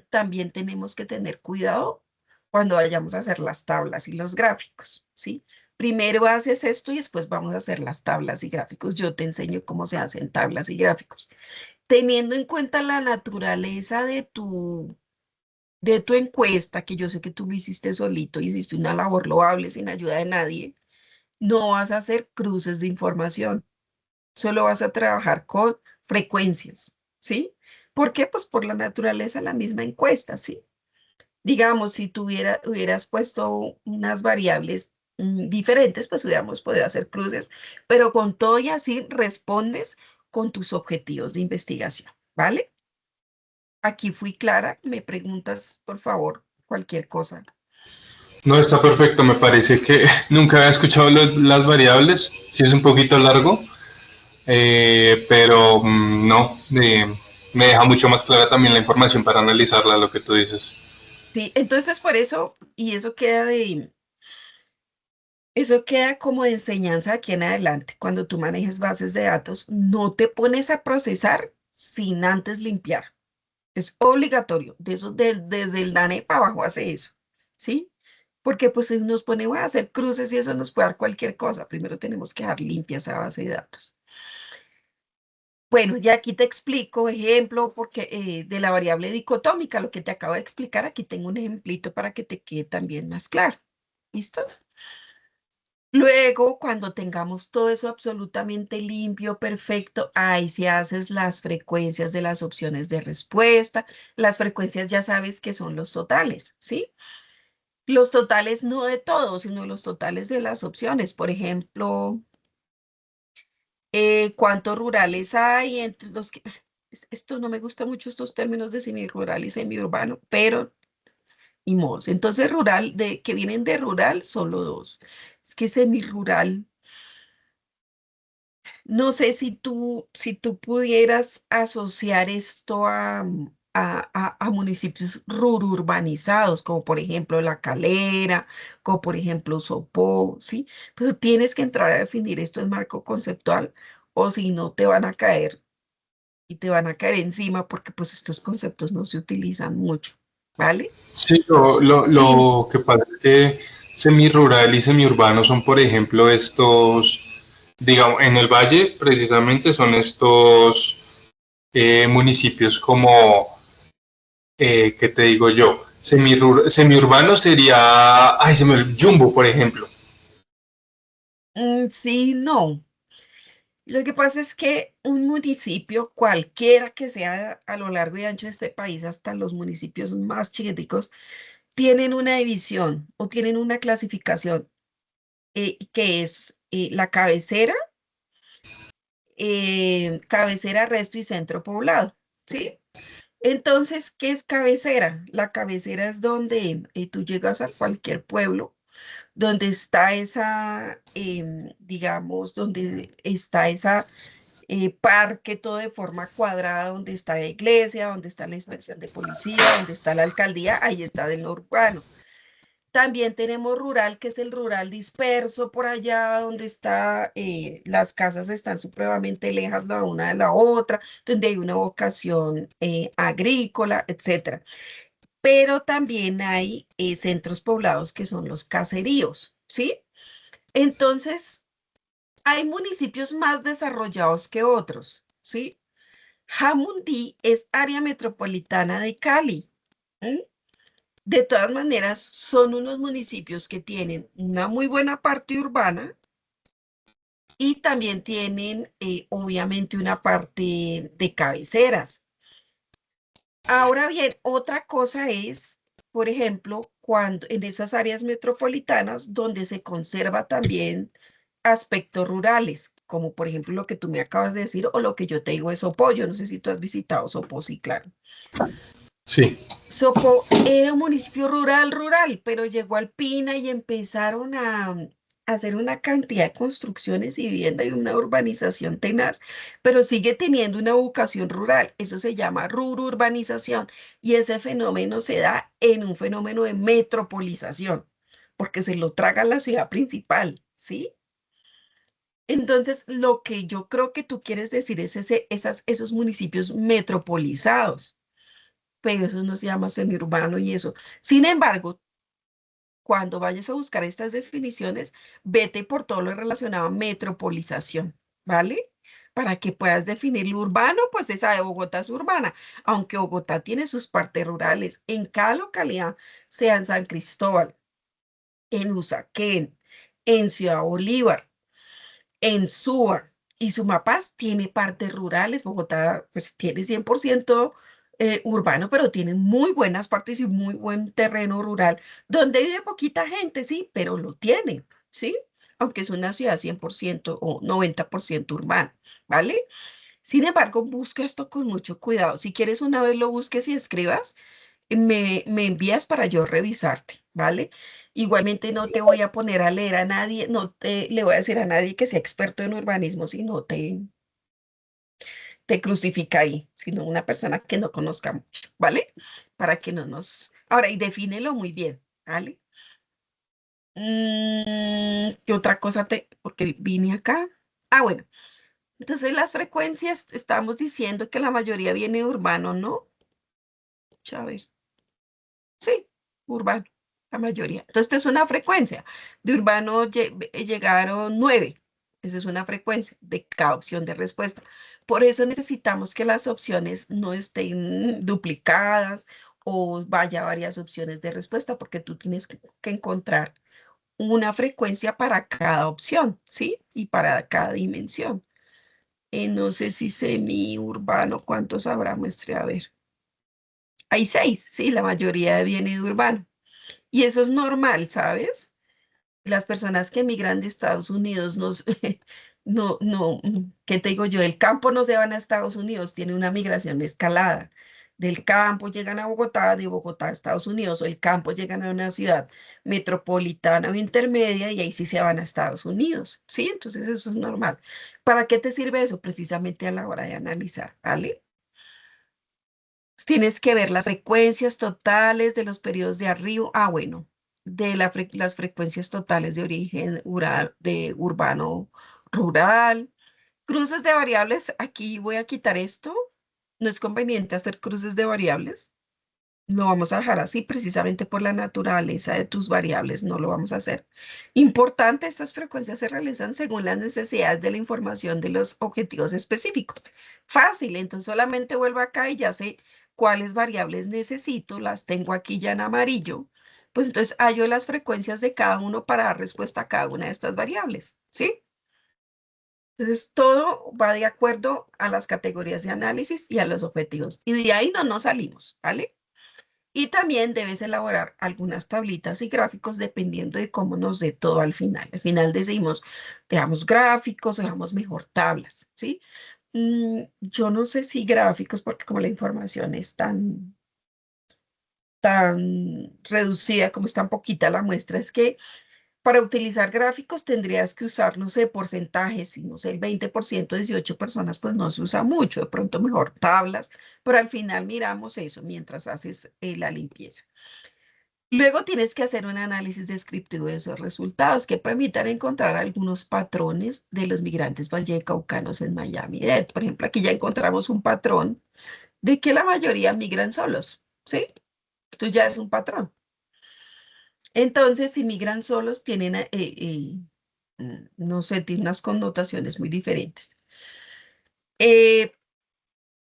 también tenemos que tener cuidado cuando vayamos a hacer las tablas y los gráficos, ¿sí? Primero haces esto y después vamos a hacer las tablas y gráficos. Yo te enseño cómo se hacen tablas y gráficos. Teniendo en cuenta la naturaleza de tu encuesta, que yo sé que tú lo hiciste solito, hiciste una labor loable sin ayuda de nadie, no vas a hacer cruces de información, solo vas a trabajar con frecuencias, ¿sí? ¿Por qué? Pues por la naturaleza de la misma encuesta, ¿sí? Digamos, si hubieras puesto unas variables diferentes, pues hubiéramos podido hacer cruces, pero con todo y así respondes con tus objetivos de investigación, ¿vale? Aquí fui clara, me preguntas, por favor, cualquier cosa. No, está perfecto. Me parece que nunca había escuchado las variables. Sí es un poquito largo, pero no, me deja mucho más clara también la información para analizarla, lo que tú dices. Sí, entonces por eso, y eso queda como de enseñanza aquí en adelante. Cuando tú manejes bases de datos, no te pones a procesar sin antes limpiar. Es obligatorio. De eso, desde el DANE para abajo hace eso. ¿Sí? Porque pues si nos ponemos a hacer cruces y eso nos puede dar cualquier cosa. Primero tenemos que dejar limpia esa base de datos. Bueno, ya aquí te explico, ejemplo, porque de la variable dicotómica, lo que te acabo de explicar, aquí tengo un ejemplito para que te quede también más claro. ¿Listo? Luego, cuando tengamos todo eso absolutamente limpio, perfecto, ahí sí haces las frecuencias de las opciones de respuesta. Las frecuencias ya sabes que son los totales, ¿sí? Los totales no de todos, sino los totales de las opciones. Por ejemplo, ¿cuántos rurales hay entre los que... Esto no me gusta mucho, estos términos de semirural y semiurbano, pero y modos. Entonces, rural, de, que vienen de rural, solo dos. Es que semirural, no sé si tú pudieras asociar esto a municipios urbanizados, como por ejemplo La Calera, como por ejemplo Sopó, ¿sí? Pues tienes que entrar a definir esto en marco conceptual, o si no te van a caer y te van a caer encima porque pues estos conceptos no se utilizan mucho, ¿vale? Sí, Y lo que pasa es que semirural y semiurbano son, por ejemplo, estos, digamos, en el valle precisamente son estos municipios como, ¿qué te digo yo? Semiurbano sería, ay, se me Jumbo, por ejemplo. sí, no. Lo que pasa es que un municipio, cualquiera que sea a lo largo y ancho de este país, hasta los municipios más chiquiticos, tienen una división o tienen una clasificación que es la cabecera, cabecera, resto y centro poblado, ¿sí? Entonces, ¿qué es cabecera? La cabecera es donde tú llegas a cualquier pueblo donde está esa, digamos, donde está esa parque todo de forma cuadrada, donde está la iglesia, donde está la inspección de policía, donde está la alcaldía, ahí está del urbano. También tenemos rural, que es el rural disperso por allá, donde está, las casas están supremamente lejas la una de la otra, donde hay una vocación agrícola, etcétera. Pero también hay centros poblados que son los caseríos, ¿sí? Entonces, hay municipios más desarrollados que otros, ¿sí? Jamundí es área metropolitana de Cali. ¿M? De todas maneras, son unos municipios que tienen una muy buena parte urbana y también tienen, obviamente, una parte de cabeceras. Ahora bien, otra cosa es, por ejemplo, cuando en esas áreas metropolitanas donde se conserva también aspectos rurales, como por ejemplo lo que tú me acabas de decir o lo que yo te digo de Sopó. Yo no sé si tú has visitado Sopó, sí, claro. Sí, Sopó era un municipio rural, pero llegó Alpina y empezaron a hacer una cantidad de construcciones y vivienda y una urbanización tenaz, pero sigue teniendo una vocación rural. Eso se llama urbanización y ese fenómeno se da en un fenómeno de metropolización, porque se lo traga la ciudad principal, ¿sí? Entonces, lo que yo creo que tú quieres decir es esos municipios metropolizados, pero eso no se llama semiurbano y eso. Sin embargo, cuando vayas a buscar estas definiciones, vete por todo lo relacionado a metropolización, ¿vale? Para que puedas definir lo urbano, pues esa de Bogotá es urbana, aunque Bogotá tiene sus partes rurales. En cada localidad, sea en San Cristóbal, en Usaquén, en Ciudad Bolívar, en Suba y Sumapaz tiene partes rurales. Bogotá pues tiene 100% urbano, pero tiene muy buenas partes y muy buen terreno rural, donde vive poquita gente, sí, pero lo tiene, ¿sí? Aunque es una ciudad 100% o 90% urbana, ¿vale? Sin embargo, busca esto con mucho cuidado. Si quieres una vez lo busques y escribas, me envías para yo revisarte, ¿vale? Igualmente no te voy a poner a leer a nadie, no te le voy a decir a nadie que sea experto en urbanismo, si no te crucifica ahí, sino una persona que no conozca mucho, ¿vale? Para que no nos... Ahora, y defínelo muy bien, ¿vale? ¿Qué otra cosa te... porque vine acá? Ah, bueno, entonces las frecuencias, estamos diciendo que la mayoría viene de urbano, ¿no? A ver. Sí, urbano, la mayoría. Entonces, esta es una frecuencia. De urbano llegaron 9. Esa es una frecuencia de cada opción de respuesta. Por eso necesitamos que las opciones no estén duplicadas o vaya varias opciones de respuesta, porque tú tienes que encontrar. una frecuencia para cada opción, ¿sí? Y para cada dimensión. No sé si semi-urbano, ¿cuántos habrá? Muestre, a ver. Hay 6, sí, la mayoría viene de urbano. Y eso es normal, ¿sabes? Las personas que emigran de Estados Unidos ¿qué te digo yo? Del campo no se van a Estados Unidos, tiene una migración escalada. Del campo llegan a Bogotá, de Bogotá a Estados Unidos, o del campo llegan a una ciudad metropolitana o intermedia y ahí sí se van a Estados Unidos, ¿sí? Entonces eso es normal. ¿Para qué te sirve eso? Precisamente a la hora de analizar, ¿vale? Tienes que ver las frecuencias totales de los periodos de arriba. Ah, bueno, las frecuencias totales de origen de urbano rural. Cruces de variables. Aquí voy a quitar esto. No es conveniente hacer cruces de variables. Lo vamos a dejar así precisamente por la naturaleza de tus variables. No lo vamos a hacer. Importante, estas frecuencias se realizan según las necesidades de la información de los objetivos específicos. Fácil, entonces solamente vuelvo acá y ya sé cuáles variables necesito. Las tengo aquí ya en amarillo. Pues entonces hallo las frecuencias de cada uno para dar respuesta a cada una de estas variables. ¿Sí? Entonces, todo va de acuerdo a las categorías de análisis y a los objetivos. Y de ahí no nos salimos, ¿vale? Y también debes elaborar algunas tablitas y gráficos dependiendo de cómo nos dé todo al final. Al final decimos, dejamos gráficos, dejamos mejor tablas, ¿sí? Yo no sé si gráficos, porque como la información es tan reducida, como es tan poquita la muestra, es que para utilizar gráficos tendrías que usar, no sé, porcentajes, y no sé, el 20% de 18 personas, pues no se usa mucho, de pronto mejor tablas, pero al final miramos eso mientras haces la limpieza. Luego tienes que hacer un análisis descriptivo de esos resultados que permitan encontrar algunos patrones de los migrantes vallecaucanos en Miami-Dade. Por ejemplo, aquí ya encontramos un patrón de que la mayoría migran solos, ¿sí? Esto ya es un patrón. Entonces, si migran solos, tienen, no sé, tienen unas connotaciones muy diferentes. Eh,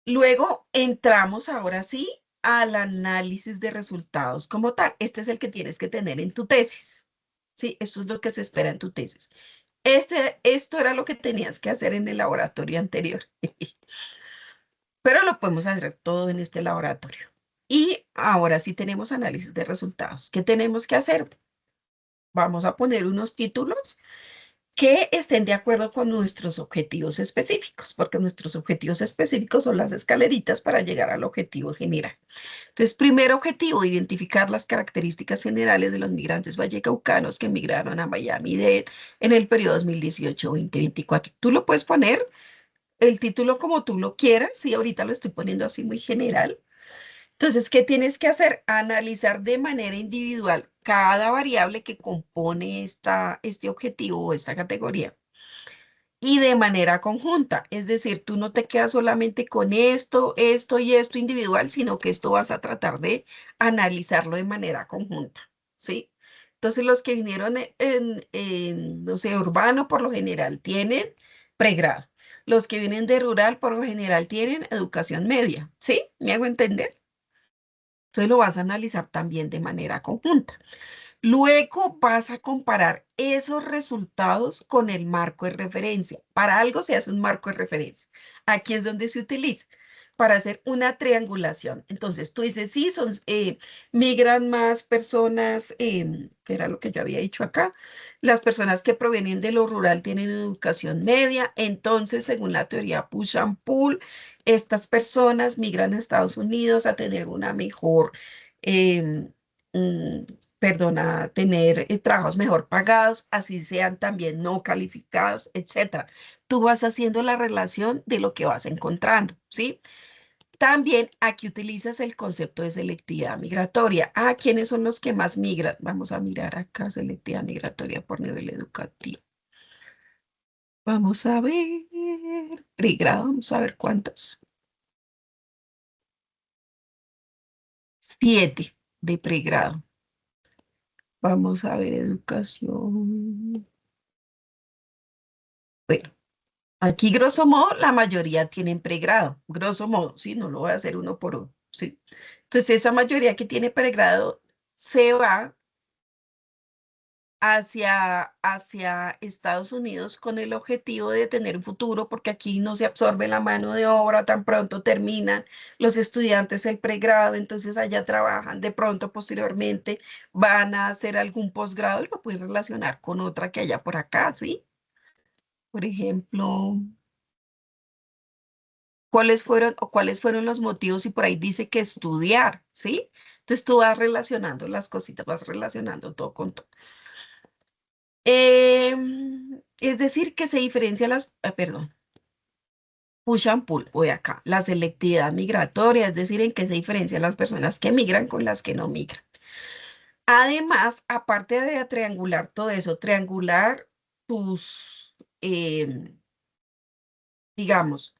Luego entramos ahora sí al análisis de resultados como tal. Este es el que tienes que tener en tu tesis. Sí, esto es lo que se espera en tu tesis. Esto era lo que tenías que hacer en el laboratorio anterior, pero lo podemos hacer todo en este laboratorio. Y ahora sí tenemos análisis de resultados. ¿Qué tenemos que hacer? Vamos a poner unos títulos que estén de acuerdo con nuestros objetivos específicos, porque nuestros objetivos específicos son las escaleritas para llegar al objetivo general. Entonces, primer objetivo, identificar las características generales de los migrantes vallecaucanos que emigraron a Miami-Dade en el periodo 2018-2024. Tú lo puedes poner el título como tú lo quieras, y ahorita lo estoy poniendo así muy general. Entonces, ¿qué tienes que hacer? Analizar de manera individual cada variable que compone este objetivo o esta categoría y de manera conjunta. Es decir, tú no te quedas solamente con esto, esto y esto individual, sino que esto vas a tratar de analizarlo de manera conjunta, ¿sí? Entonces, los que vinieron no sé, urbano, por lo general tienen pregrado. Los que vienen de rural, por lo general tienen educación media, ¿sí? ¿Me hago entender? Entonces, lo vas a analizar también de manera conjunta. Luego vas a comparar esos resultados con el marco de referencia. Para algo se hace un marco de referencia. Aquí es donde se utiliza para hacer una triangulación. Entonces tú dices, sí, migran más personas, que era lo que yo había dicho acá, las personas que provienen de lo rural tienen educación media, entonces según la teoría push and pull, estas personas migran a Estados Unidos a tener una mejor... em, mm, perdona, tener trabajos mejor pagados, así sean también no calificados, etcétera. Tú vas haciendo la relación de lo que vas encontrando, ¿sí? También aquí utilizas el concepto de selectividad migratoria. Ah, ¿quiénes son los que más migran? Vamos a mirar acá, selectividad migratoria por nivel educativo. Vamos a ver, pregrado, vamos a ver cuántos. 7 de pregrado. Vamos a ver educación. Bueno, aquí, grosso modo, la mayoría tienen pregrado, grosso modo, ¿sí? No lo voy a hacer uno por uno, ¿sí? Entonces, esa mayoría que tiene pregrado se va hacia Estados Unidos con el objetivo de tener un futuro, porque aquí no se absorbe la mano de obra, tan pronto terminan los estudiantes el pregrado, entonces allá trabajan, de pronto posteriormente van a hacer algún posgrado y lo pueden relacionar con otra que haya por acá, ¿sí? Por ejemplo, cuáles fueron los motivos? Y por ahí dice que estudiar, ¿sí? Entonces tú vas relacionando las cositas, vas relacionando todo con todo. Es decir, que se diferencia perdón, push and pull, voy acá, la selectividad migratoria, es decir, en qué se diferencian las personas que migran con las que no migran. Además, aparte de triangular todo eso, triangular tus, digamos,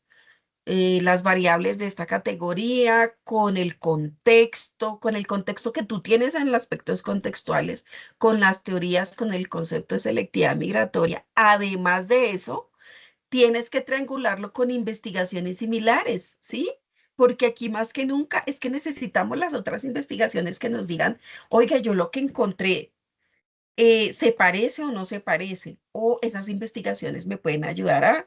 las variables de esta categoría con el contexto que tú tienes en los aspectos contextuales, con las teorías, con el concepto de selectividad migratoria. Además de eso, tienes que triangularlo con investigaciones similares, ¿sí? Porque aquí más que nunca es que necesitamos las otras investigaciones que nos digan, oiga, yo lo que encontré, ¿se parece o no se parece? O esas investigaciones me pueden ayudar a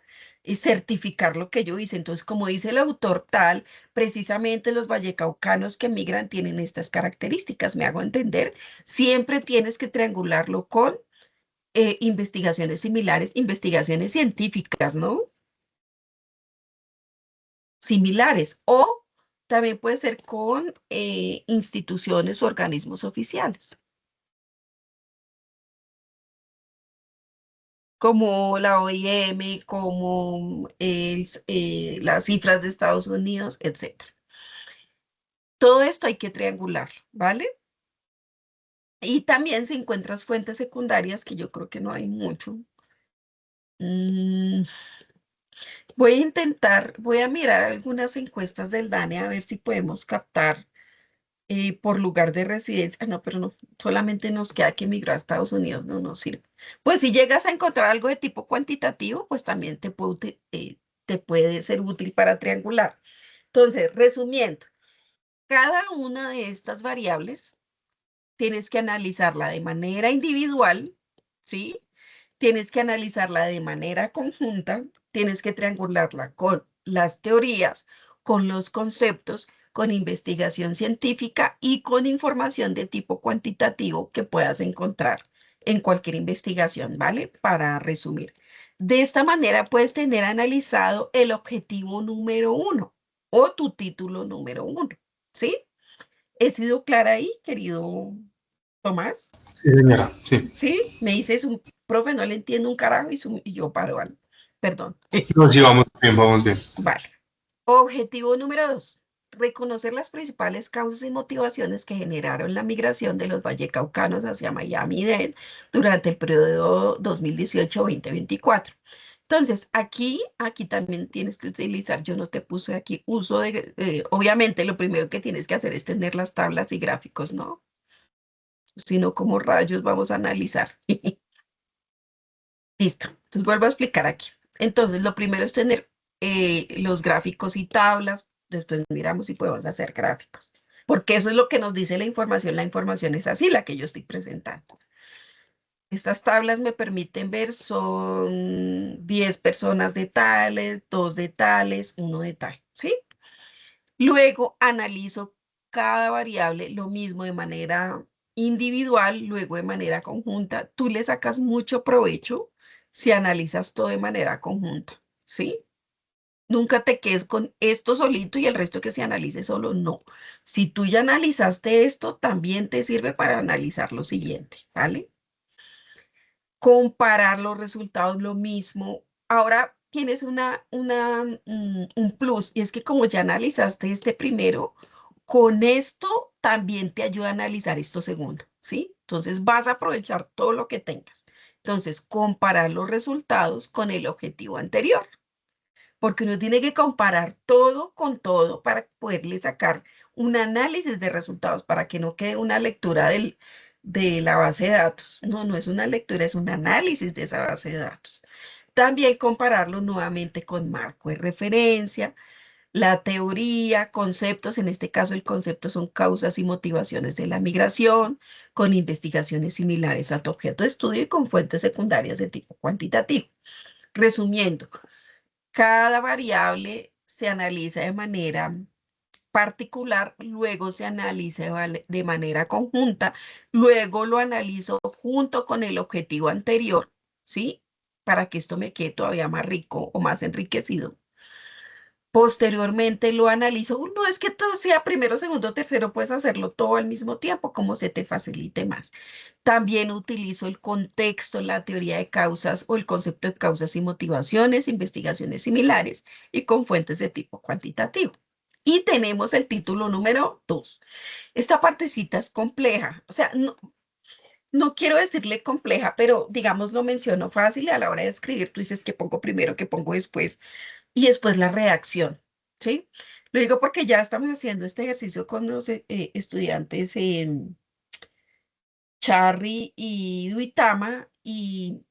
certificar lo que yo hice. Entonces, como dice el autor tal, precisamente los vallecaucanos que migran tienen estas características, me hago entender. Siempre tienes que triangularlo con investigaciones similares, investigaciones científicas, ¿no? Similares. O también puede ser con instituciones o organismos oficiales, como la OIM, como las cifras de Estados Unidos, etcétera. Todo esto hay que triangular, ¿vale? Y también si encuentras fuentes secundarias, que yo creo que no hay mucho. mm, voy a mirar algunas encuestas del DANE a ver si podemos captar por lugar de residencia. No, pero no, solamente nos queda que emigrar a Estados Unidos, no nos sirve. Pues si llegas a encontrar algo de tipo cuantitativo, pues también te puede ser útil para triangular. Entonces, resumiendo, cada una de estas variables tienes que analizarla de manera individual, ¿sí? Tienes que analizarla de manera conjunta, tienes que triangularla con las teorías, con los conceptos, con investigación científica y con información de tipo cuantitativo que puedas encontrar en cualquier investigación, ¿vale? Para resumir. De esta manera puedes tener analizado el objetivo número uno o tu título número uno, ¿sí? ¿He sido clara ahí, querido Tomás? Sí, señora, sí. Sí, me dices un profe, no le entiendo un carajo y yo paro, ¿vale? Perdón. No, sí, vamos bien, vamos bien. Vale. Objetivo número 2. Reconocer las principales causas y motivaciones que generaron la migración de los vallecaucanos hacia Miami-Dade durante el periodo 2018-2024. Entonces, aquí también tienes que utilizar, yo no te puse aquí uso obviamente lo primero que tienes que hacer es tener las tablas y gráficos, ¿no? Sino como rayos vamos a analizar. Listo. Entonces vuelvo a explicar aquí. Entonces, lo primero es tener los gráficos y tablas. Después miramos si podemos hacer gráficos. Porque eso es lo que nos dice la información. La información es así, la que yo estoy presentando. Estas tablas me permiten ver, son 10 personas de tales, 2 de tales, 1 de tal, ¿sí? Luego analizo cada variable, lo mismo de manera individual, luego de manera conjunta. Tú le sacas mucho provecho si analizas todo de manera conjunta, ¿sí? Nunca te quedes con esto solito y el resto que se analice solo, no. Si tú ya analizaste esto, también te sirve para analizar lo siguiente, ¿vale? Comparar los resultados, lo mismo. Ahora tienes un plus, y es que como ya analizaste este primero, con esto también te ayuda a analizar esto segundo, ¿sí? Entonces vas a aprovechar todo lo que tengas. Entonces, comparar los resultados con el objetivo anterior, porque uno tiene que comparar todo con todo para poderle sacar un análisis de resultados, para que no quede una lectura de la base de datos. No, no es una lectura, es un análisis de esa base de datos. También compararlo nuevamente con marco de referencia, la teoría, conceptos, en este caso el concepto son causas y motivaciones de la migración, con investigaciones similares a tu objeto de estudio y con fuentes secundarias de tipo cuantitativo. Resumiendo, cada variable se analiza de manera particular, luego se analiza de manera conjunta, luego lo analizo junto con el objetivo anterior, ¿sí? Para que esto me quede todavía más rico o más enriquecido. Posteriormente lo analizo. No es que todo sea primero, segundo, tercero, puedes hacerlo todo al mismo tiempo, como se te facilite más. También utilizo el contexto, la teoría de causas o el concepto de causas y motivaciones, investigaciones similares y con fuentes de tipo cuantitativo. Y tenemos el título número 2. Esta partecita es compleja, o sea, no quiero decirle compleja, pero digamos lo menciono fácil y a la hora de escribir tú dices que pongo primero, que pongo después y después la redacción, ¿sí? Lo digo porque ya estamos haciendo este ejercicio con los estudiantes en Charry y Duitama y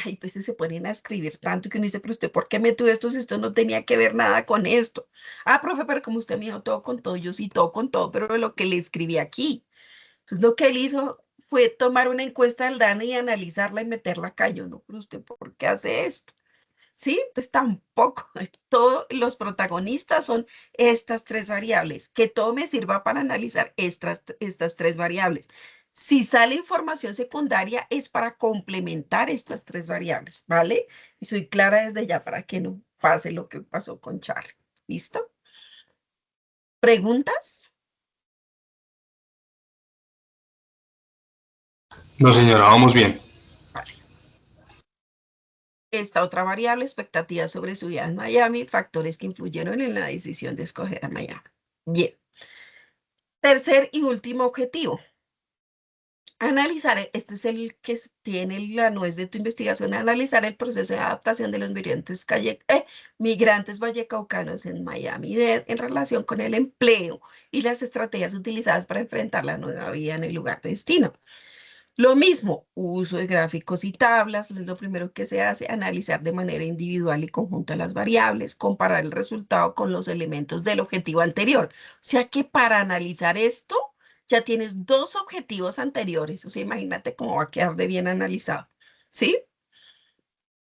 hay veces se ponen a escribir tanto que uno dice, pero usted, ¿por qué metió esto si esto no tenía que ver nada con esto? Ah, profe, pero como usted me dijo todo con todo, yo sí todo con todo, pero lo que le escribí aquí. Entonces lo que él hizo fue tomar una encuesta del DANE y analizarla y meterla acá. Yo no, pero usted, ¿por qué hace esto? ¿Sí? Entonces tampoco, todos los protagonistas son estas tres variables, que todo me sirva para analizar estas tres variables. Si sale información secundaria es para complementar estas tres variables, ¿vale? Y soy clara desde ya para que no pase lo que pasó con Char. ¿Listo? ¿Preguntas? No, señora, vamos bien. Vale. Esta otra variable, expectativas sobre su vida en Miami, factores que influyeron en la decisión de escoger a Miami. Bien. Tercer y último objetivo. Analizar, este es el que tiene la nuez de tu investigación, analizar el proceso de adaptación de los migrantes vallecaucanos en Miami-Dade en relación con el empleo y las estrategias utilizadas para enfrentar la nueva vida en el lugar de destino. Lo mismo, uso de gráficos y tablas, es lo primero que se hace, analizar de manera individual y conjunta las variables, comparar el resultado con los elementos del objetivo anterior. O sea que para analizar esto, ya tienes dos objetivos anteriores. O sea, imagínate cómo va a quedar de bien analizado. ¿Sí?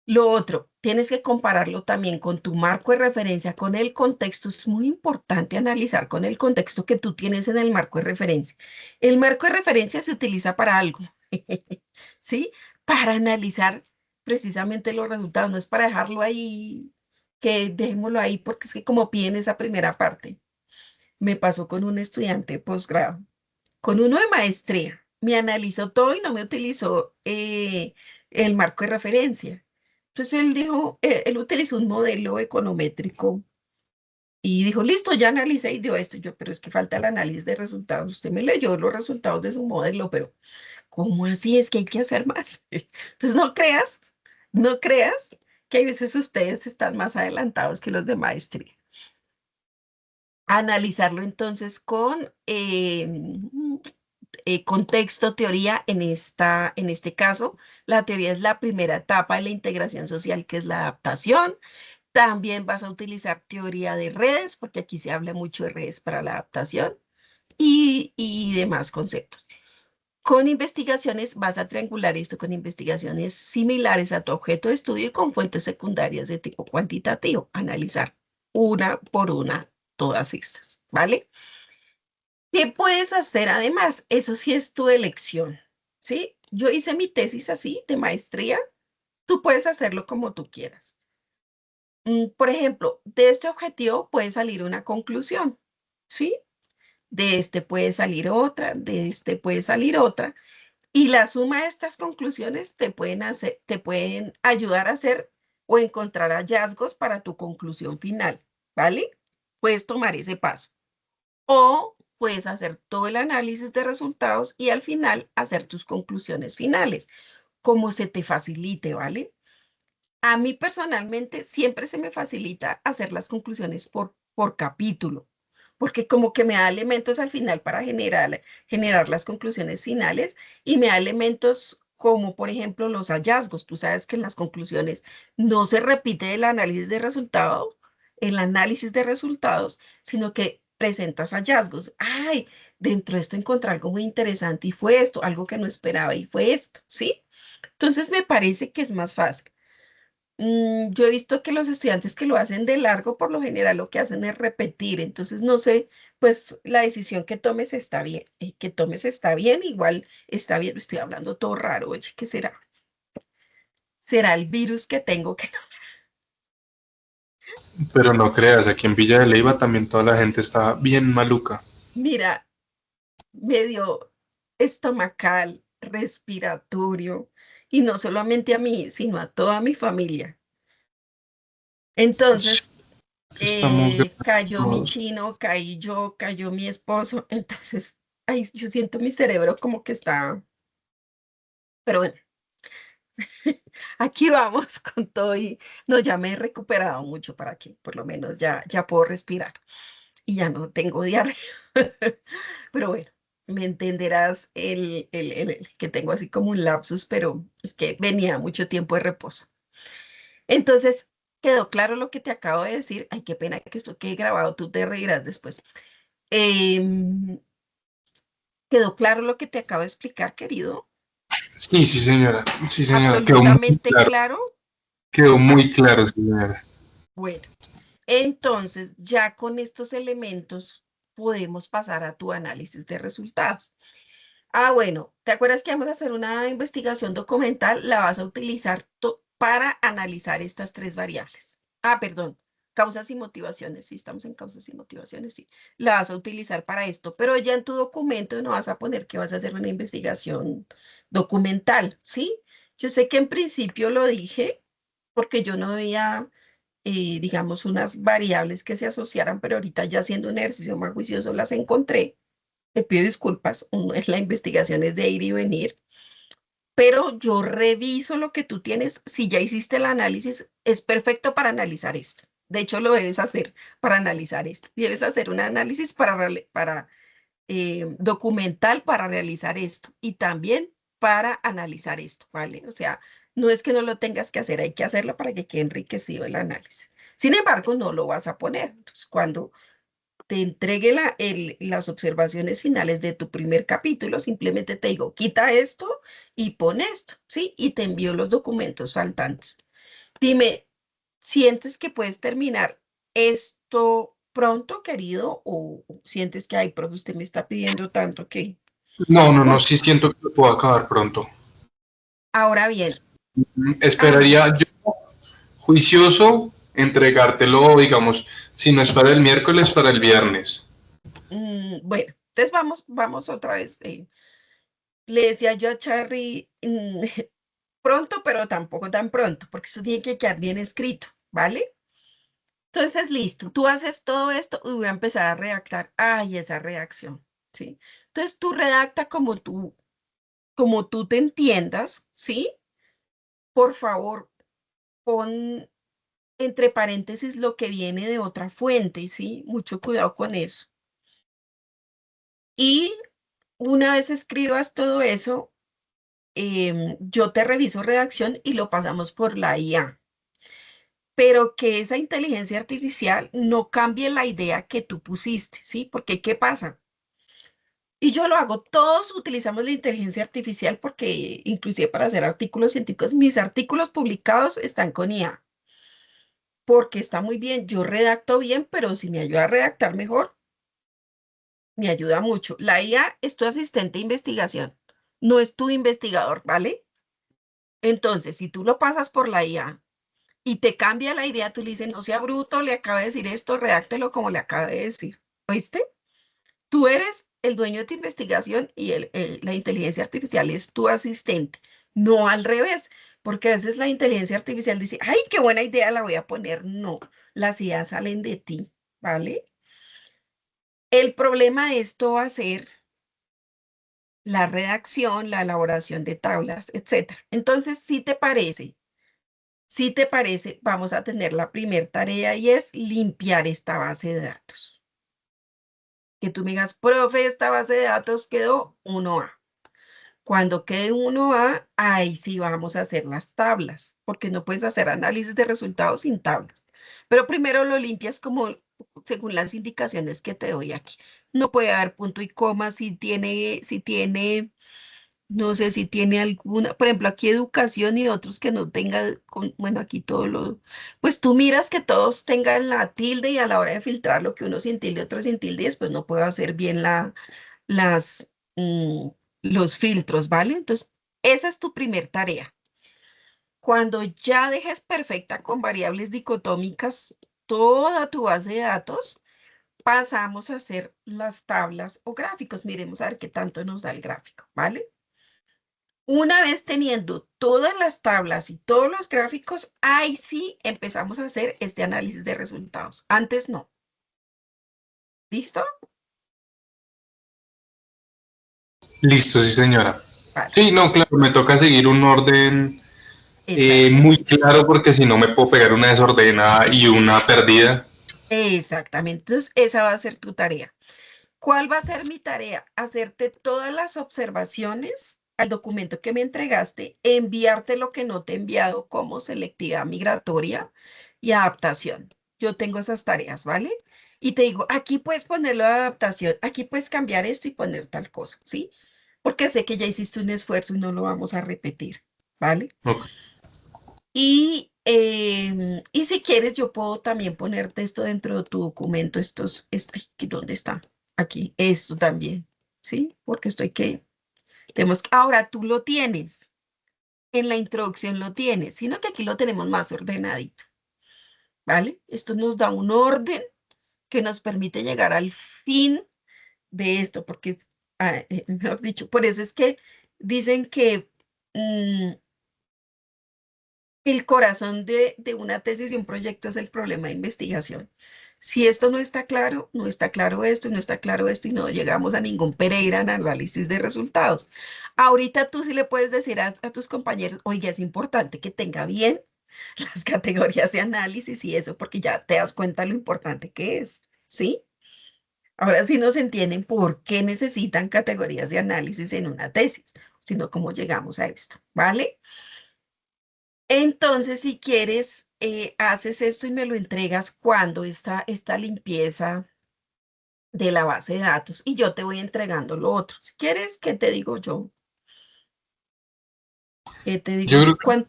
Lo otro, tienes que compararlo también con tu marco de referencia, con el contexto. Es muy importante analizar con el contexto que tú tienes en el marco de referencia. El marco de referencia se utiliza para algo, ¿sí? Para analizar precisamente los resultados, no es para dejarlo ahí, que dejémoslo ahí, porque es que como piden esa primera parte, me pasó con un estudiante de posgrado, con uno de maestría, me analizó todo y no me utilizó el marco de referencia. Entonces él dijo, él utilizó un modelo econométrico y dijo, listo, ya analicé y dio esto. Yo, pero es que falta el análisis de resultados. Usted me leyó los resultados de su modelo, pero ¿cómo así? Es que hay que hacer más. Entonces no creas que hay veces ustedes están más adelantados que los de maestría. Analizarlo entonces con contexto, teoría, en este caso, la teoría es la primera etapa de la integración social, que es la adaptación. También vas a utilizar teoría de redes, porque aquí se habla mucho de redes para la adaptación y demás conceptos. Con investigaciones vas a triangular esto con investigaciones similares a tu objeto de estudio y con fuentes secundarias de tipo cuantitativo. Analizar una por una todas estas, ¿vale? ¿Qué puedes hacer además? Eso sí es tu elección, ¿sí? Yo hice mi tesis así, de maestría. Tú puedes hacerlo como tú quieras. Por ejemplo, de este objetivo puede salir una conclusión, ¿sí? De este puede salir otra, de este puede salir otra. Y la suma de estas conclusiones te pueden ayudar a hacer o encontrar hallazgos para tu conclusión final, ¿vale? Puedes tomar ese paso. O puedes hacer todo el análisis de resultados y al final hacer tus conclusiones finales, como se te facilite, ¿vale? A mí personalmente siempre se me facilita hacer las conclusiones por capítulo, porque como que me da elementos al final para generar las conclusiones finales y me da elementos como, por ejemplo, los hallazgos. Tú sabes que en las conclusiones no se repite el análisis de resultados, el análisis de resultados, sino que presentas hallazgos. Ay, dentro de esto encontré algo muy interesante y fue esto, algo que no esperaba y fue esto, ¿sí? Entonces me parece que es más fácil. Yo he visto que los estudiantes que lo hacen de largo, por lo general lo que hacen es repetir, entonces no sé, pues la decisión que tomes está bien, que tomes está bien, igual está bien, estoy hablando todo raro, oye, ¿qué será? ¿Será el virus que tengo que no? Pero no creas, aquí en Villa de Leyva también toda la gente está bien maluca. Mira, medio estomacal, respiratorio, y no solamente a mí, sino a toda mi familia. Sí, Entonces, estamos cayó mi todos. chino, caí yo, cayó mi esposo, entonces, ay, yo siento mi cerebro como que está, pero bueno, aquí vamos con todo y no, ya me he recuperado mucho para que por lo menos ya puedo respirar y ya no tengo diarrea, pero bueno, me entenderás el que tengo así como un lapsus, pero es que venía mucho tiempo de reposo. Entonces, quedó claro lo que te acabo de decir, ay, qué pena que esto quede grabado, tú te reirás después. Em, ¿Quedó claro lo que te acabo de explicar, querido? Sí, sí, señora. Sí, señora. Absolutamente claro. Quedó muy Ay, claro, señora. bueno, entonces ya con estos elementos podemos pasar a tu análisis de resultados. Ah, bueno, ¿te acuerdas que vamos a hacer una investigación documental? La vas a utilizar para analizar estas tres variables. Ah, perdón, causas y motivaciones. Sí, estamos en causas y motivaciones, sí. La vas a utilizar para esto, pero ya en tu documento no vas a poner que vas a hacer una investigación documental, ¿sí? Yo sé que en principio lo dije porque yo no veía, digamos, unas variables que se asociaran, pero ahorita ya haciendo un ejercicio más juicioso las encontré. Te pido disculpas, es la investigación es de ir y venir, pero yo reviso lo que tú tienes. Si ya hiciste el análisis, es perfecto para analizar esto. De hecho, lo debes hacer para analizar esto. Debes hacer un análisis para documental para realizar esto y también para analizar esto, ¿vale? O sea, no es que no lo tengas que hacer, hay que hacerlo para que quede enriquecido el análisis. Sin embargo, no lo vas a poner. Entonces, cuando te entregue las observaciones finales de tu primer capítulo, simplemente te digo, quita esto y pon esto, ¿sí? Y te envío los documentos faltantes. Dime, ¿sientes que puedes terminar esto pronto, querido? ¿O sientes que, ay, profe, usted me está pidiendo tanto que... No, no, no, Por... sí siento que lo puedo acabar pronto. Ahora bien, ah, Esperaría yo, juicioso, entregártelo, digamos, si no es para el miércoles, para el viernes. bueno, entonces vamos otra vez. Le decía yo a Charlie, pronto, pero tampoco tan pronto, porque eso tiene que quedar bien escrito, ¿vale? Entonces, listo, tú haces todo esto y voy a empezar a redactar. Ay, esa redacción, ¿sí? Entonces, tú redacta como tú te entiendas, ¿sí? Por favor, pon entre paréntesis lo que viene de otra fuente, ¿sí? Mucho cuidado con eso. Y una vez escribas todo eso, yo te reviso redacción y lo pasamos por la IA. Pero que esa inteligencia artificial no cambie la idea que tú pusiste, ¿sí? Porque ¿qué pasa? Y yo lo hago, todos utilizamos la inteligencia artificial porque inclusive para hacer artículos científicos, mis artículos publicados están con IA, porque está muy bien, yo redacto bien, pero si me ayuda a redactar mejor, me ayuda mucho. La IA es tu asistente de investigación, no es tu investigador, ¿vale? Entonces, si tú lo pasas por la IA y te cambia la idea, tú le dices, no sea bruto, le acaba de decir esto, redáctelo como le acaba de decir. ¿Oíste? Tú eres el dueño de tu investigación y la inteligencia artificial es tu asistente, no al revés, porque a veces la inteligencia artificial dice, ay, qué buena idea, la voy a poner. No, las ideas salen de ti, ¿vale? El problema de esto va a ser la redacción, la elaboración de tablas, etcétera. Entonces, si te parece, vamos a tener la primer tarea y es limpiar esta base de datos. Que tú me digas, profe, esta base de datos quedó 1A. Cuando quede 1A, ahí sí vamos a hacer las tablas, porque no puedes hacer análisis de resultados sin tablas. Pero primero lo limpias como según las indicaciones que te doy aquí. No puede haber punto y coma si tiene, no sé si tiene alguna, por ejemplo, aquí educación y otros que no tenga, bueno, aquí todo lo, pues tú miras que todos tengan la tilde y a la hora de filtrar lo que uno sin tilde, otro sin tilde, y después no puedo hacer bien las, mm, los filtros, ¿vale? Entonces, esa es tu primer tarea. Cuando ya dejes perfecta con variables dicotómicas toda tu base de datos, pasamos a hacer las tablas o gráficos. Miremos a ver qué tanto nos da el gráfico, ¿vale? Una vez teniendo todas las tablas y todos los gráficos, ahí sí empezamos a hacer este análisis de resultados. Antes no. ¿Listo? Listo, sí, señora. Vale, Sí, no, claro, me toca seguir un orden muy exactamente. claro porque si no me puedo pegar una desordenada y una perdida. Exactamente. Entonces, esa va a ser tu tarea. ¿Cuál va a ser mi tarea? Hacerte todas las observaciones al documento que me entregaste, enviarte lo que no te he enviado como selectividad migratoria y adaptación. Yo tengo esas tareas, ¿vale? Y te digo, aquí puedes ponerlo de adaptación, aquí puedes cambiar esto y poner tal cosa, ¿sí? Porque sé que ya hiciste un esfuerzo y no lo vamos a repetir, ¿vale? Ok. Y si quieres, yo puedo también ponerte esto dentro de tu documento, ay, ¿dónde está? Aquí, esto también, ¿sí? Porque ahora tú lo tienes, en la introducción lo tienes, sino que aquí lo tenemos más ordenadito, ¿vale? Esto nos da un orden que nos permite llegar al fin de esto, porque, mejor dicho, por eso es que dicen que mm, el corazón de una tesis y un proyecto es el problema de investigación. Si esto no está claro, no está claro esto, y no está claro esto, y no llegamos a ningún Pereira en análisis de resultados. Ahorita tú sí le puedes decir a tus compañeros, oye, es importante que tenga bien las categorías de análisis y eso, porque ya te das cuenta lo importante que es, ¿sí? Ahora sí nos entienden por qué necesitan categorías de análisis en una tesis, sino cómo llegamos a esto, ¿vale? Entonces, si quieres, haces esto y me lo entregas cuando esta limpieza de la base de datos y yo te voy entregando lo otro. Si quieres, ¿qué te digo yo? Te Yo digo, creo que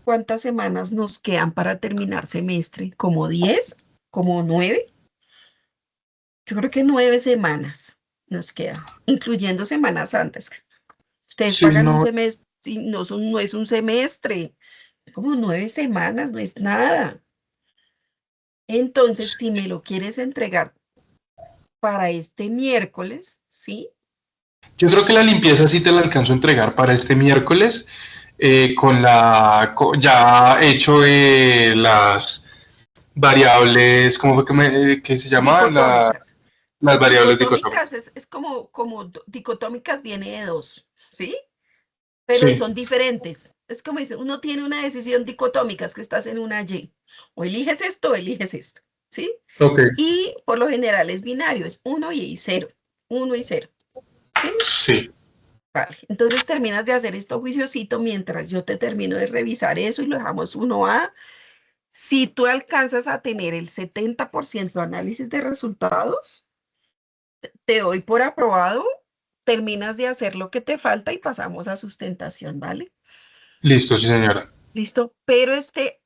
¿cuántas semanas nos quedan para terminar semestre? ¿Como 10? ¿Como 9? Yo creo que 9 semanas nos quedan, incluyendo Semanas Santas. Ustedes sí, pagan un no. semestre, y no es un semestre, como 9 semanas, no es nada. Entonces, si me lo quieres entregar para este miércoles, ¿sí? Yo creo que la limpieza sí te la alcanzo a entregar para este miércoles, ya hecho las variables, ¿cómo fue que se llama? Dicotómicas. Las variables Dicotómicas dicotómicas. es como dicotómicas viene de dos, ¿sí? Pero Sí, son diferentes. Es como dice, uno tiene una decisión dicotómica, es que estás en una Y. O eliges esto o eliges esto, ¿sí? ok, Y por lo general es binario, es uno y cero. Uno y cero, ¿sí? sí. Vale. Entonces terminas de hacer esto juiciosito mientras yo te termino de revisar eso y lo dejamos 1A. Si tú alcanzas a tener el 70% análisis de resultados, te doy por aprobado, terminas de hacer lo que te falta y pasamos a sustentación, ¿vale? Listo, sí, señora. Listo. Pero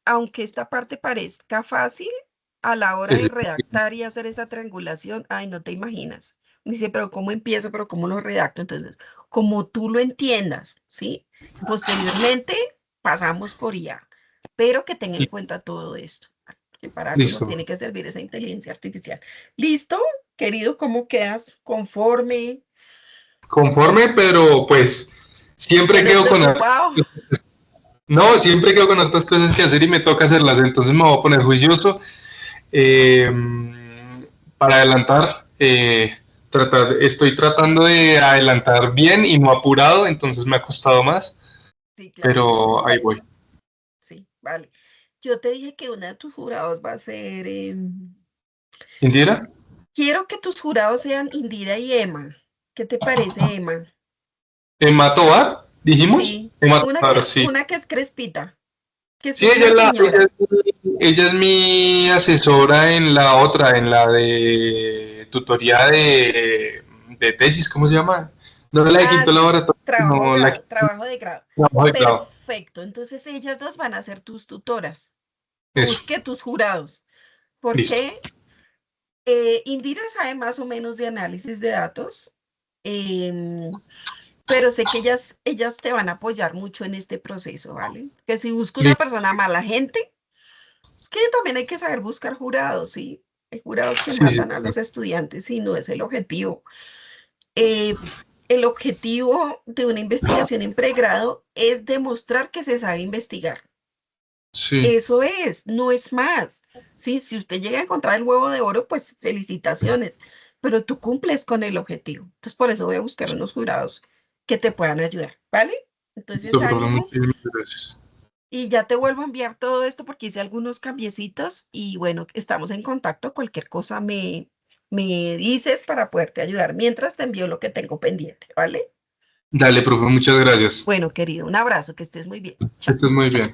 aunque esta parte parezca fácil, a la hora Es de redactar y hacer esa triangulación, ay, no te imaginas. Dice, pero ¿cómo empiezo? ¿Pero cómo lo redacto? Entonces, como tú lo entiendas, ¿sí? Posteriormente pasamos por IA, pero que tenga en cuenta todo esto, que para algo nos listo. tiene que servir esa inteligencia artificial. ¿Listo? Querido, ¿cómo quedas? ¿Conforme? Conforme, pero pues siempre Pero quedo con preocupado. no, siempre quedo con otras cosas que hacer y me toca hacerlas, entonces me voy a poner juicioso eh, para adelantar. Estoy tratando de adelantar bien y no apurado, entonces me ha costado más, Sí, claro, yo te pero ahí entiendo. voy. Sí, vale. Yo te dije que uno de tus jurados va a ser, ¿Indira? quiero que tus jurados sean Indira y Emma. ¿Qué te parece, Emma? ¿Emma Tobar? ¿Dijimos? Sí, Emma una Tobar, que, sí. una que es crespita. que es Sí, una señora. ella es mi asesora en la otra, en la de tutoría de tesis, ¿cómo se llama? No la de Ah, quinto sí, laboratorio, sino la que trabajo de grado. trabajo de grado. Perfecto, entonces ellas dos van a ser tus tutoras, Eso, que tus jurados, listo. porque Indira sabe más o menos de análisis de datos, em, pero sé que ellas te van a apoyar mucho en este proceso, ¿vale? Que si busco una Listo, persona mala gente, es que también hay que saber buscar jurados, ¿sí? Hay jurados que sí, sí, matan a sí. los estudiantes y no es el objetivo. Eh, el objetivo de una investigación en pregrado es demostrar que se sabe investigar. Sí, Eso es, no es más. Sí, si usted llega a encontrar el huevo de oro, pues felicitaciones, pero tú cumples con el objetivo. Entonces, por eso voy a buscar unos jurados que te puedan ayudar, ¿vale? Entonces, listo, profe, ánimo muchísimas gracias. y ya te vuelvo a enviar todo esto porque hice algunos cambiecitos y bueno, estamos en contacto. Cualquier cosa me dices para poderte ayudar mientras te envío lo que tengo pendiente, ¿vale? Dale, profe, muchas gracias. Bueno, querido, un abrazo, que estés muy bien. Chao. Esto es muy bien.